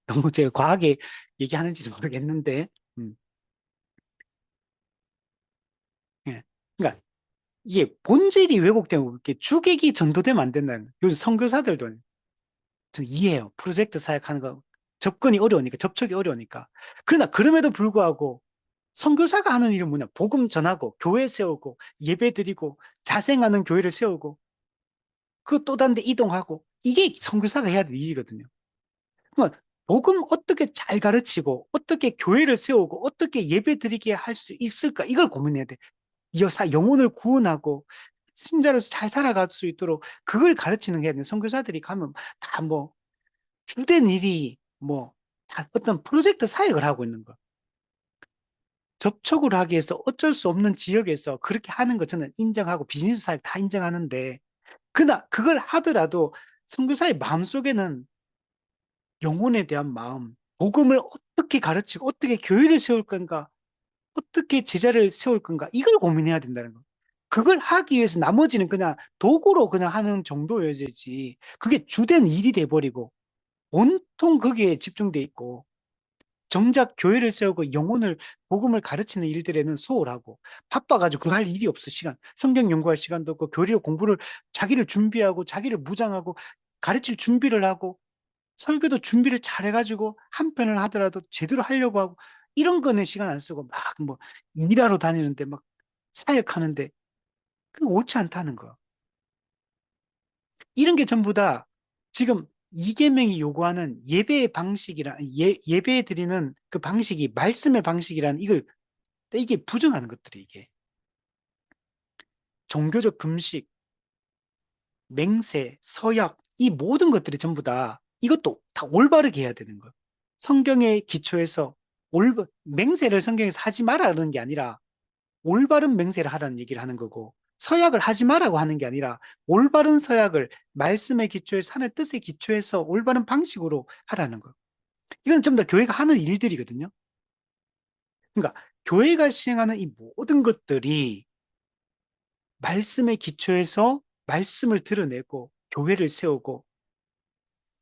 너무 제가 과하게 얘기하는지 모르겠는데, 음, 예. 그러니까 이게 본질이 왜곡되고, 이렇게 주객이 전도되면 안 된다는 거예요. 요즘 선교사들도 저는 이해해요. 프로젝트 사역하는 거 접근이 어려우니까, 접촉이 어려우니까. 그러나 그럼에도 불구하고 선교사가 하는 일은 뭐냐? 복음 전하고, 교회 세우고, 예배 드리고, 자생하는 교회를 세우고, 그 또 다른 데 이동하고, 이게 선교사가 해야 될 일이거든요. 그러니까 복음 어떻게 잘 가르치고, 어떻게 교회를 세우고, 어떻게 예배 드리게 할 수 있을까? 이걸 고민해야 돼. 영혼을 구원하고, 신자로서 잘 살아갈 수 있도록 그걸 가르치는 게 아니라, 선교사들이 가면 다 뭐, 주된 일이 뭐, 다 어떤 프로젝트 사역을 하고 있는 거. 접촉을 하기 위해서 어쩔 수 없는 지역에서 그렇게 하는 거 저는 인정하고, 비즈니스 사역 다 인정하는데, 그러나 그걸 하더라도 선교사의 마음속에는 영혼에 대한 마음, 복음을 어떻게 가르치고, 어떻게 교회를 세울 건가, 어떻게 제자를 세울 건가, 이걸 고민해야 된다는 거. 그걸 하기 위해서 나머지는 그냥 도구로 그냥 하는 정도여야지, 그게 주된 일이 돼버리고 온통 거기에 집중돼 있고, 정작 교회를 세우고 영혼을, 복음을 가르치는 일들에는 소홀하고, 바빠가지고 그거 할 일이 없어. 성경 연구할 시간도 없고, 교리 공부를, 자기를 준비하고, 자기를 무장하고, 가르칠 준비를 하고, 설교도 준비를 잘 해가지고 한 편을 하더라도 제대로 하려고 하고, 이런 거는 시간 안 쓰고 막 뭐 일하러 다니는데, 막 사역하는데, 그거 옳지 않다는 거. 이런 게 전부 다 지금 이계명이 요구하는 예배의 방식이라, 예배 드리는 그 방식이 말씀의 방식이라는, 이게 부정하는 것들이, 이게 종교적 금식, 맹세, 서약, 이 모든 것들이 전부 다 이것도 다 올바르게 해야 되는 거예요. 성경의 기초에서 맹세를 성경에서 하지 마라 그러는 게 아니라 올바른 맹세를 하라는 얘기를 하는 거고, 서약을 하지 마라고 하는 게 아니라 올바른 서약을 말씀의 기초에서 하나의 뜻의 기초에서 올바른 방식으로 하라는 거예요. 이건 전부 다 교회가 하는 일들이거든요. 그러니까 교회가 시행하는 이 모든 것들이 말씀의 기초에서 말씀을 드러내고 교회를 세우고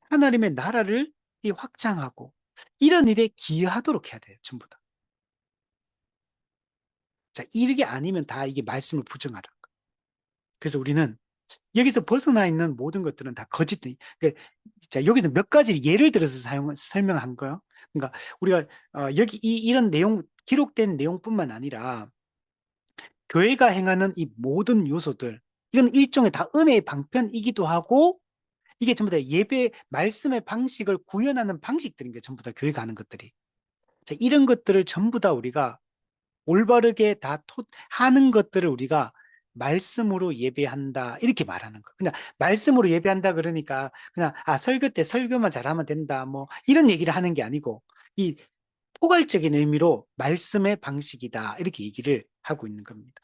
하나님의 나라를 확장하고 이런 일에 기여하도록 해야 돼요. 전부 다. 자, 이게 아니면 다 이게 말씀을 부정하라는 거예요. 그래서 우리는 여기서 벗어나 있는 모든 것들은 다 거짓. 그러니까 자, 여기는 몇 가지 예를 들어서 설명한 거예요. 그러니까 우리가 여기 이런 내용 기록된 내용뿐만 아니라 교회가 행하는 이 모든 요소들, 이건 일종의 다 은혜의 방편이기도 하고 이게 전부 다 예배 말씀의 방식을 구현하는 방식들인 게 전부 다 교회가 하는 것들이. 자, 이런 것들을 전부 다 우리가 올바르게 다 하는 것들을 우리가 말씀으로 예배한다 이렇게 말하는 거. 그냥 말씀으로 예배한다 그러니까 그냥 설교 때 설교만 잘하면 된다 뭐 이런 얘기를 하는 게 아니고 이 포괄적인 의미로 말씀의 방식이다 이렇게 얘기를 하고 있는 겁니다.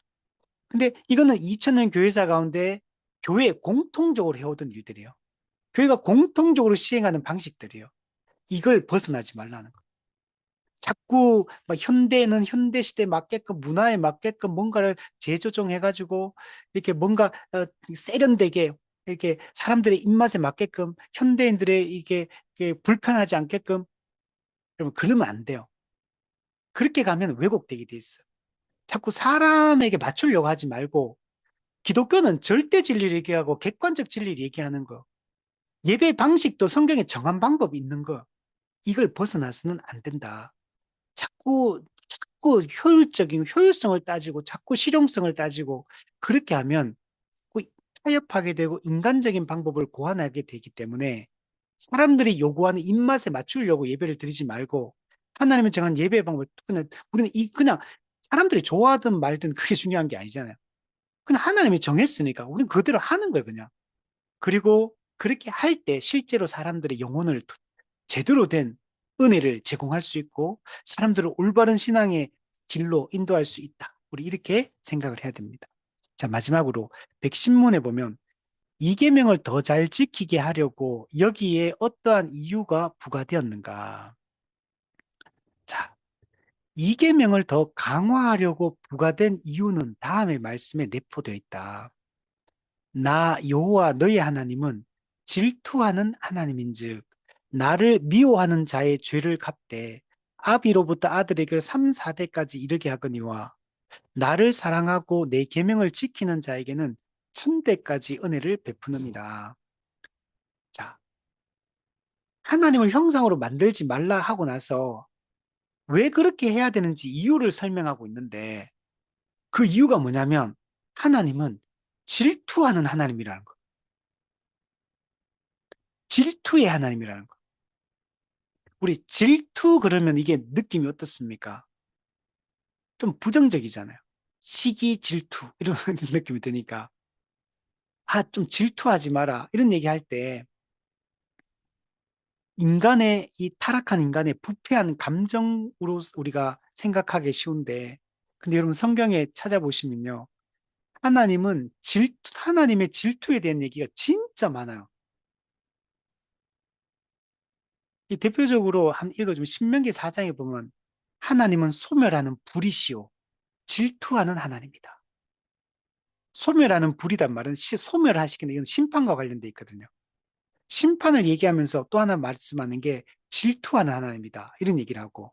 근데 이거는 2000년 교회사 가운데 교회 공통적으로 해오던 일들이에요. 교회가 공통적으로 시행하는 방식들이에요. 이걸 벗어나지 말라는 거. 자꾸 막 현대는 현대 시대에 맞게끔 문화에 맞게끔 뭔가를 재조정해가지고 이렇게 뭔가 세련되게 이렇게 사람들의 입맛에 맞게끔 현대인들의 이게 불편하지 않게끔 그러면 안 돼요. 그렇게 가면 왜곡되게 돼 있어요. 자꾸 사람에게 맞추려고 하지 말고 기독교는 절대 진리를 얘기하고 객관적 진리를 얘기하는 거. 예배 방식도 성경에 정한 방법이 있는 거. 이걸 벗어나서는 안 된다. 자꾸 효율적인 효율성을 따지고 자꾸 실용성을 따지고 그렇게 하면 자꾸 타협하게 되고 인간적인 방법을 고안하게 되기 때문에 사람들이 요구하는 입맛에 맞추려고 예배를 드리지 말고 하나님은 정한 예배 방법을 그냥 우리는 그냥 사람들이 좋아하든 말든 그게 중요한 게 아니잖아요. 그냥 하나님이 정했으니까 우리는 그대로 하는 거예요, 그냥. 그리고 그렇게 할 때 실제로 사람들의 영혼을 제대로 된 은혜를 제공할 수 있고 사람들을 올바른 신앙의 길로 인도할 수 있다. 우리 이렇게 생각을 해야 됩니다. 자, 마지막으로 백신문에 보면 이계명을 더 잘 지키게 하려고 여기에 어떠한 이유가 부과되었는가? 자, 이계명을 더 강화하려고 부과된 이유는 다음의 말씀에 내포되어 있다. 나 여호와 너희 하나님은 질투하는 하나님인즉 나를 미워하는 자의 죄를 갚되 아비로부터 아들에게 3, 4대까지 이르게 하거니와 나를 사랑하고 내 계명을 지키는 자에게는 천대까지 은혜를 베푸느니라. 자, 하나님을 형상으로 만들지 말라 하고 나서 왜 그렇게 해야 되는지 이유를 설명하고 있는데 그 이유가 뭐냐면 하나님은 질투하는 하나님이라는 거. 질투의 하나님이라는 거. 우리 질투 그러면 이게 느낌이 어떻습니까? 좀 부정적이잖아요. 시기, 질투 이런 느낌이 드니까 좀 질투하지 마라 이런 얘기할 때 인간의 이 타락한 인간의 부패한 감정으로 우리가 생각하기 쉬운데 근데 여러분 성경에 찾아보시면요. 하나님의 질투에 대한 얘기가 진짜 많아요. 이 대표적으로 한 읽어주면 신명기 4장에 보면 하나님은 소멸하는 불이시오. 질투하는 하나님이다. 소멸하는 불이란 말은 소멸하시기는 이건 심판과 관련돼 있거든요. 심판을 얘기하면서 또 하나 말씀하는 게 질투하는 하나님이다. 이런 얘기를 하고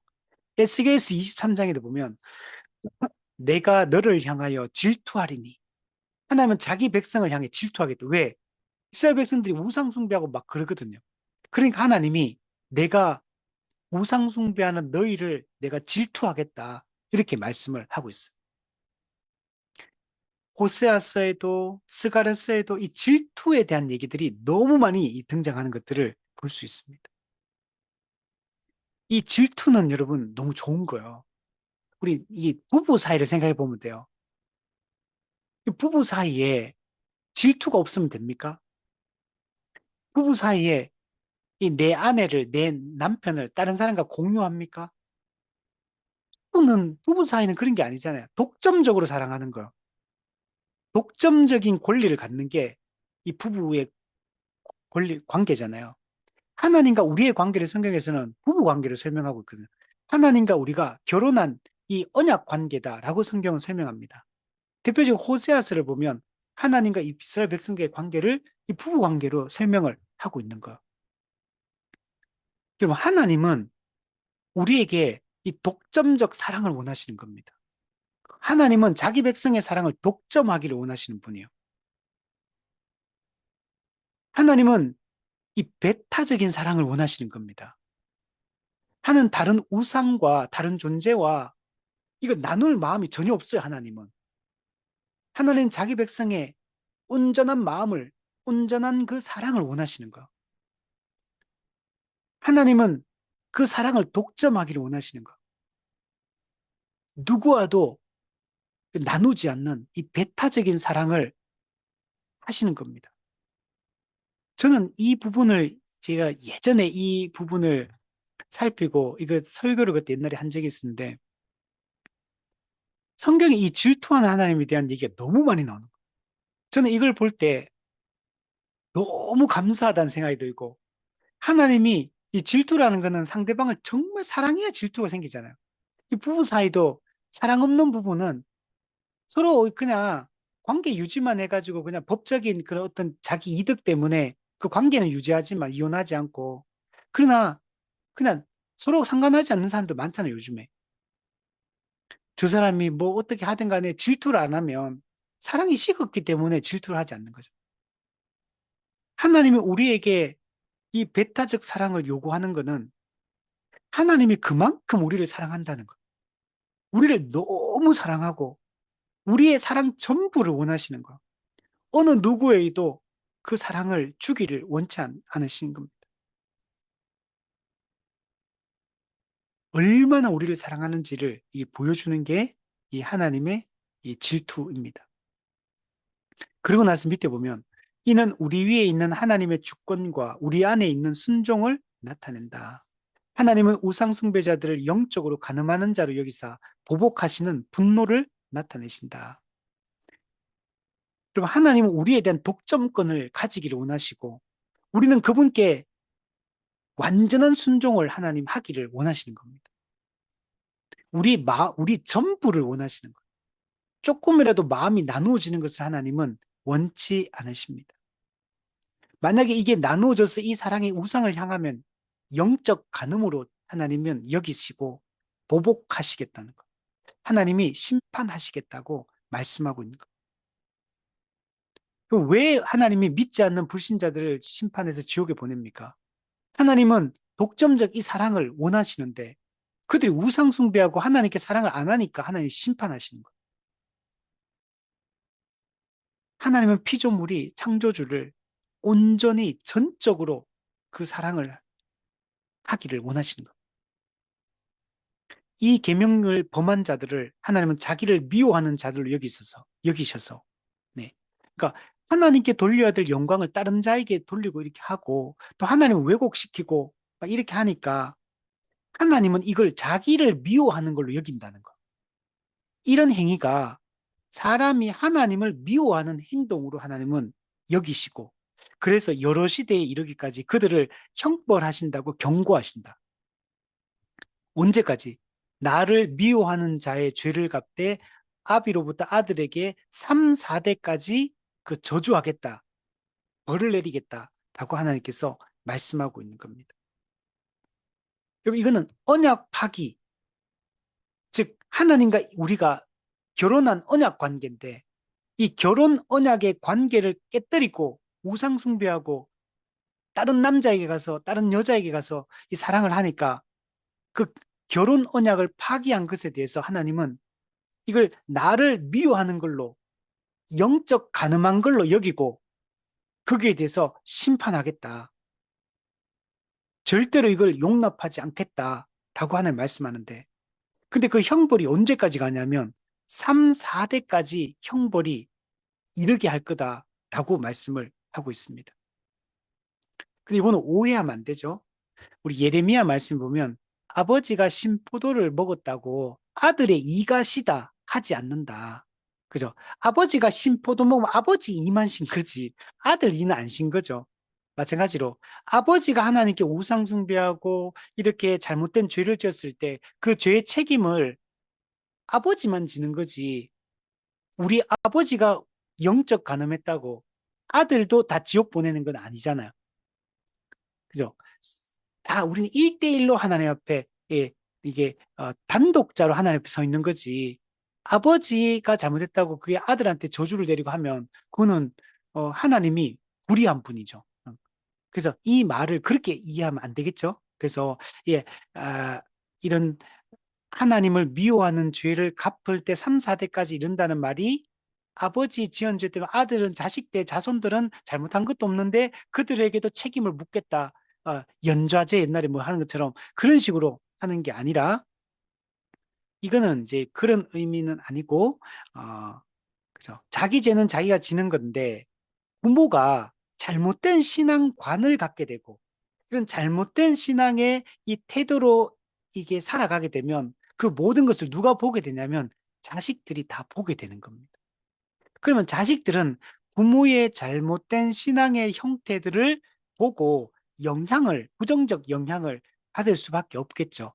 에스겔서 23장에도 보면 내가 너를 향하여 질투하리니 하나님은 자기 백성을 향해 질투하겠다. 왜? 이스라엘 백성들이 우상 숭배하고 막 그러거든요. 그러니까 하나님이 내가 우상 숭배하는 너희를 내가 질투하겠다. 이렇게 말씀을 하고 있어요. 호세아서에도 스가랴서에도 이 질투에 대한 얘기들이 너무 많이 등장하는 것들을 볼 수 있습니다. 이 질투는 여러분 너무 좋은 거예요. 우리 이 부부 사이를 생각해 보면 돼요. 이 부부 사이에 질투가 없으면 됩니까? 부부 사이에 이 내 아내를, 내 남편을 다른 사람과 공유합니까? 부부 사이는 그런 게 아니잖아요. 독점적으로 사랑하는 거요. 독점적인 권리를 갖는 게 이 부부의 관계잖아요. 하나님과 우리의 관계를 성경에서는 부부 관계를 설명하고 있거든요. 하나님과 우리가 결혼한 이 언약 관계다라고 성경은 설명합니다. 대표적으로 호세아서를 보면 하나님과 이스라엘 백성과의 관계를 이 부부 관계로 설명을 하고 있는 거예요. 그럼 하나님은 우리에게 이 독점적 사랑을 원하시는 겁니다. 하나님은 자기 백성의 사랑을 독점하기를 원하시는 분이에요. 하나님은 이 배타적인 사랑을 원하시는 겁니다. 하는 다른 우상과 다른 존재와 이거 나눌 마음이 전혀 없어요, 하나님은. 하나님은 자기 백성의 온전한 마음을, 온전한 그 사랑을 원하시는 거. 하나님은 그 사랑을 독점하기를 원하시는 거. 누구와도 나누지 않는 이 배타적인 사랑을 하시는 겁니다. 저는 이 부분을 제가 예전에 이 부분을 살피고 이거 설교를 그때 옛날에 한 적이 있었는데 성경에 이 질투하는 하나님에 대한 얘기가 너무 많이 나오는 거예요. 저는 이걸 볼 때 너무 감사하다는 생각이 들고 하나님이 이 질투라는 거는 상대방을 정말 사랑해야 질투가 생기잖아요. 이 부부 사이도 사랑 없는 부부는 서로 그냥 관계 유지만 해가지고 그냥 법적인 그런 어떤 자기 이득 때문에 그 관계는 유지하지만 이혼하지 않고 그러나 그냥 서로 상관하지 않는 사람도 많잖아요, 요즘에. 두 사람이 뭐 어떻게 하든 간에 질투를 안 하면 사랑이 식었기 때문에 질투를 하지 않는 거죠. 하나님이 우리에게 이 배타적 사랑을 요구하는 것은 하나님이 그만큼 우리를 사랑한다는 것. 우리를 너무 사랑하고 우리의 사랑 전부를 원하시는 것. 어느 누구에게도 그 사랑을 주기를 원치 않으시는 겁니다. 얼마나 우리를 사랑하는지를 보여주는 게 이 하나님의 이 질투입니다. 그리고 나서 밑에 보면 이는 우리 위에 있는 하나님의 주권과 우리 안에 있는 순종을 나타낸다. 하나님은 우상 숭배자들을 영적으로 간음하는 자로 여기사 보복하시는 분노를 나타내신다. 그럼 하나님은 우리에 대한 독점권을 가지기를 원하시고 우리는 그분께 완전한 순종을 하나님 하기를 원하시는 겁니다. 우리 전부를 원하시는 거예요. 조금이라도 마음이 나누어지는 것을 하나님은 원치 않으십니다. 만약에 이게 나누어져서 이 사랑이 우상을 향하면 영적 간음으로 하나님은 여기시고 보복하시겠다는 것. 하나님이 심판하시겠다고 말씀하고 있는 것. 그럼 왜 하나님이 믿지 않는 불신자들을 심판해서 지옥에 보냅니까? 하나님은 독점적 이 사랑을 원하시는데 그들이 우상 숭배하고 하나님께 사랑을 안 하니까 하나님 심판하시는 거예요. 하나님은 피조물이 창조주를 온전히 전적으로 그 사랑을 하기를 원하시는 거예요. 이 계명을 범한 자들을 하나님은 자기를 미워하는 자들로 여기셔서 네. 그러니까 하나님께 돌려야 될 영광을 다른 자에게 돌리고 이렇게 하고 또 하나님을 왜곡시키고 막 이렇게 하니까 하나님은 이걸 자기를 미워하는 걸로 여긴다는 거. 이런 행위가 사람이 하나님을 미워하는 행동으로 하나님은 여기시고 그래서 여러 시대에 이르기까지 그들을 형벌하신다고 경고하신다. 언제까지? 나를 미워하는 자의 죄를 갚되 아비로부터 아들에게 3, 4대까지 그 저주하겠다. 벌을 내리겠다. 라고 하나님께서 말씀하고 있는 겁니다. 여러분, 이거는 언약 파기, 즉 하나님과 우리가 결혼한 언약 관계인데 이 결혼 언약의 관계를 깨뜨리고 우상 숭배하고 다른 남자에게 가서 다른 여자에게 가서 이 사랑을 하니까 그 결혼 언약을 파기한 것에 대해서 하나님은 이걸 나를 미워하는 걸로 영적 가늠한 걸로 여기고 거기에 대해서 심판하겠다. 절대로 이걸 용납하지 않겠다라고 하나님 말씀하는데 근데 그 형벌이 언제까지 가냐면 3, 4대까지 형벌이 이르게 할 거다라고 말씀을 하고 있습니다. 근데 이거는 오해하면 안 되죠. 우리 예레미야 말씀 보면 아버지가 신포도를 먹었다고 아들의 이가 시다 하지 않는다. 그죠? 아버지가 신포도 먹으면 아버지 이만 신 거지. 아들 이는 안 신 거죠. 마찬가지로 아버지가 하나님께 우상 숭배하고 이렇게 잘못된 죄를 지었을 때 그 죄의 책임을 아버지만 지는 거지. 우리 아버지가 영적 간음했다고 아들도 다 지옥 보내는 건 아니잖아요. 그죠? 다 우리는 1대1로 하나님 앞에 예, 이게 단독자로 하나님 앞에 서 있는 거지. 아버지가 잘못했다고 그게 아들한테 저주를 내리고 하면 그거는 하나님이 불의한 분이죠. 그래서 이 말을 그렇게 이해하면 안 되겠죠. 그래서 예, 아, 이런 하나님을 미워하는 죄를 갚을 때 3, 4대까지 이른다는 말이 아버지 지은 죄 때문에 아들은 자식 때 자손들은 잘못한 것도 없는데 그들에게도 책임을 묻겠다. 연좌제 옛날에 뭐 하는 것처럼 그런 식으로 하는 게 아니라 이거는 이제 그런 의미는 아니고 그죠. 자기 죄는 자기가 지는 건데 부모가 잘못된 신앙관을 갖게 되고 이런 잘못된 신앙의 이 태도로 이게 살아가게 되면 그 모든 것을 누가 보게 되냐면 자식들이 다 보게 되는 겁니다. 그러면 자식들은 부모의 잘못된 신앙의 형태들을 보고 부정적 영향을 받을 수밖에 없겠죠.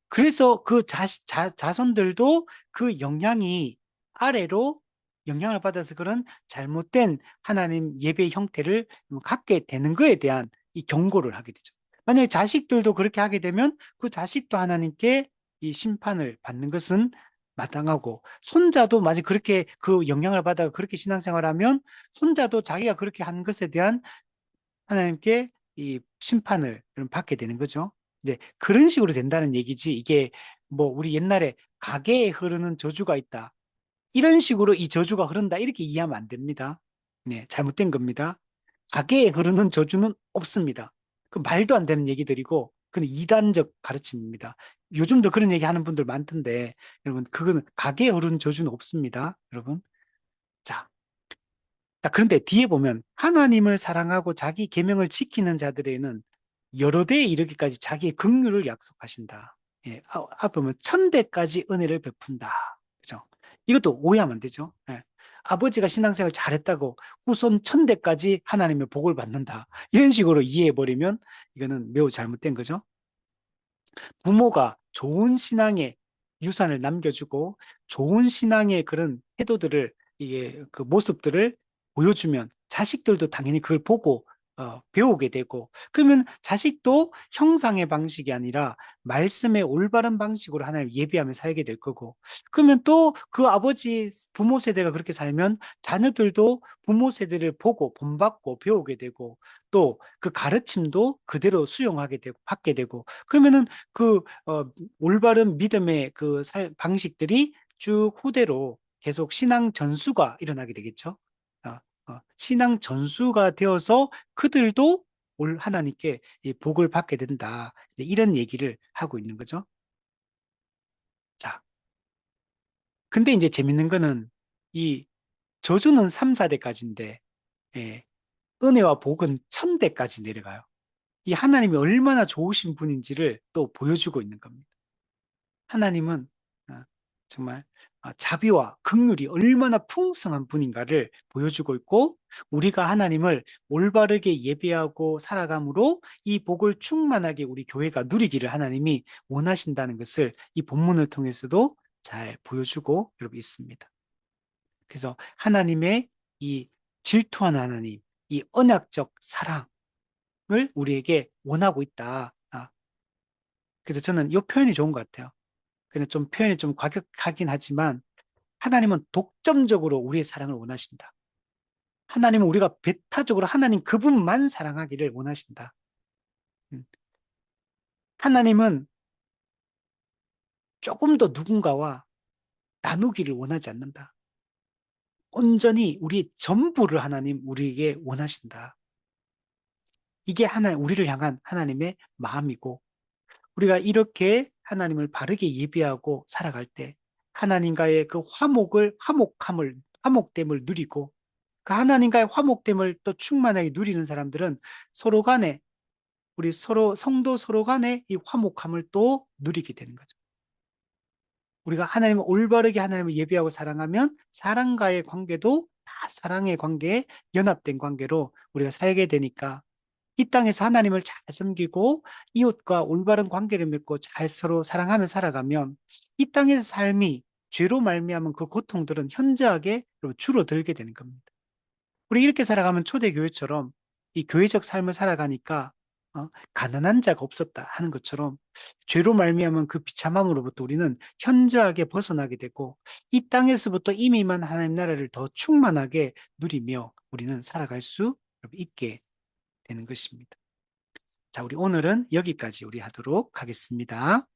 그래서 그 자손들도 그 영향이 아래로 영향을 받아서 그런 잘못된 하나님 예배 형태를 갖게 되는 것에 대한 이 경고를 하게 되죠. 만약에 자식들도 그렇게 하게 되면 그 자식도 하나님께 이 심판을 받는 것은 마땅하고 손자도 만약 그렇게 그 영향을 받아 그렇게 신앙생활하면 손자도 자기가 그렇게 한 것에 대한 하나님께 이 심판을 받게 되는 거죠. 이제 그런 식으로 된다는 얘기지 이게 뭐 우리 옛날에 가계에 흐르는 저주가 있다. 이런 식으로 이 저주가 흐른다. 이렇게 이해하면 안 됩니다. 네, 잘못된 겁니다. 가계에 흐르는 저주는 없습니다. 그 말도 안 되는 얘기들이고 그건 이단적 가르침입니다. 요즘도 그런 얘기 하는 분들 많던데 여러분 그거는 가계에 흐르는 저주는 없습니다. 여러분. 자, 그런데 뒤에 보면 하나님을 사랑하고 자기 계명을 지키는 자들에는 여러 대에 이르기까지 자기의 긍휼을 약속하신다. 예, 앞에 보면 천대까지 은혜를 베푼다. 그죠? 이것도 오해하면 안 되죠. 예. 아버지가 신앙생활 잘했다고 후손 천대까지 하나님의 복을 받는다. 이런 식으로 이해해버리면 이거는 매우 잘못된 거죠. 부모가 좋은 신앙의 유산을 남겨주고 좋은 신앙의 그런 태도들을 이게 그 모습들을 보여주면 자식들도 당연히 그걸 보고 배우게 되고 그러면 자식도 형상의 방식이 아니라 말씀의 올바른 방식으로 하나님 예비하며 살게 될 거고 그러면 또 그 아버지 부모 세대가 그렇게 살면 자녀들도 부모 세대를 보고 본받고 배우게 되고 또 그 가르침도 그대로 수용하게 되고 받게 되고 그러면은 그 올바른 믿음의 그 방식들이 쭉 후대로 계속 신앙 전수가 일어나게 되겠죠. 신앙 전수가 되어서 그들도 올 하나님께 이 복을 받게 된다. 이제 이런 얘기를 하고 있는 거죠. 자, 근데 이제 재밌는 거는 이 저주는 3, 4대까지인데 예, 은혜와 복은 1000대까지 내려가요. 이 하나님이 얼마나 좋으신 분인지를 또 보여주고 있는 겁니다. 하나님은 정말 자비와 긍휼이 얼마나 풍성한 분인가를 보여주고 있고 우리가 하나님을 올바르게 예배하고 살아감으로 이 복을 충만하게 우리 교회가 누리기를 하나님이 원하신다는 것을 이 본문을 통해서도 잘 보여주고 여러분 있습니다. 그래서 하나님의 이 질투한 하나님, 이 언약적 사랑을 우리에게 원하고 있다. 그래서 저는 이 표현이 좋은 것 같아요. 그래서 좀 표현이 좀 과격하긴 하지만 하나님은 독점적으로 우리의 사랑을 원하신다. 하나님은 우리가 배타적으로 하나님 그분만 사랑하기를 원하신다. 음. 하나님은 조금 더 누군가와 나누기를 원하지 않는다. 온전히 우리의 전부를 하나님 우리에게 원하신다. 이게 우리를 향한 하나님의 마음이고 우리가 이렇게 하나님을 바르게 예배하고 살아갈 때 하나님과의 그 화목함을 화목됨을 누리고 그 하나님과의 화목됨을 또 충만하게 누리는 사람들은 서로 간에 우리 서로 성도 서로 간에 이 화목함을 또 누리게 되는 거죠. 우리가 하나님을 올바르게 하나님을 예배하고 사랑하면 사랑과의 관계도 다 사랑의 관계에 연합된 관계로 우리가 살게 되니까 이 땅에서 하나님을 잘 섬기고 이웃과 올바른 관계를 맺고 잘 서로 사랑하며 살아가면 이 땅에서 삶이 죄로 말미암은 그 고통들은 현저하게 줄어들게 되는 겁니다. 우리 이렇게 살아가면 초대교회처럼 이 교회적 삶을 살아가니까 가난한 자가 없었다 하는 것처럼 죄로 말미암은 그 비참함으로부터 우리는 현저하게 벗어나게 되고 이 땅에서부터 이미만 하나님 나라를 더 충만하게 누리며 우리는 살아갈 수 있게 되는 것입니다. 자, 우리 오늘은 여기까지 우리 하도록 하겠습니다.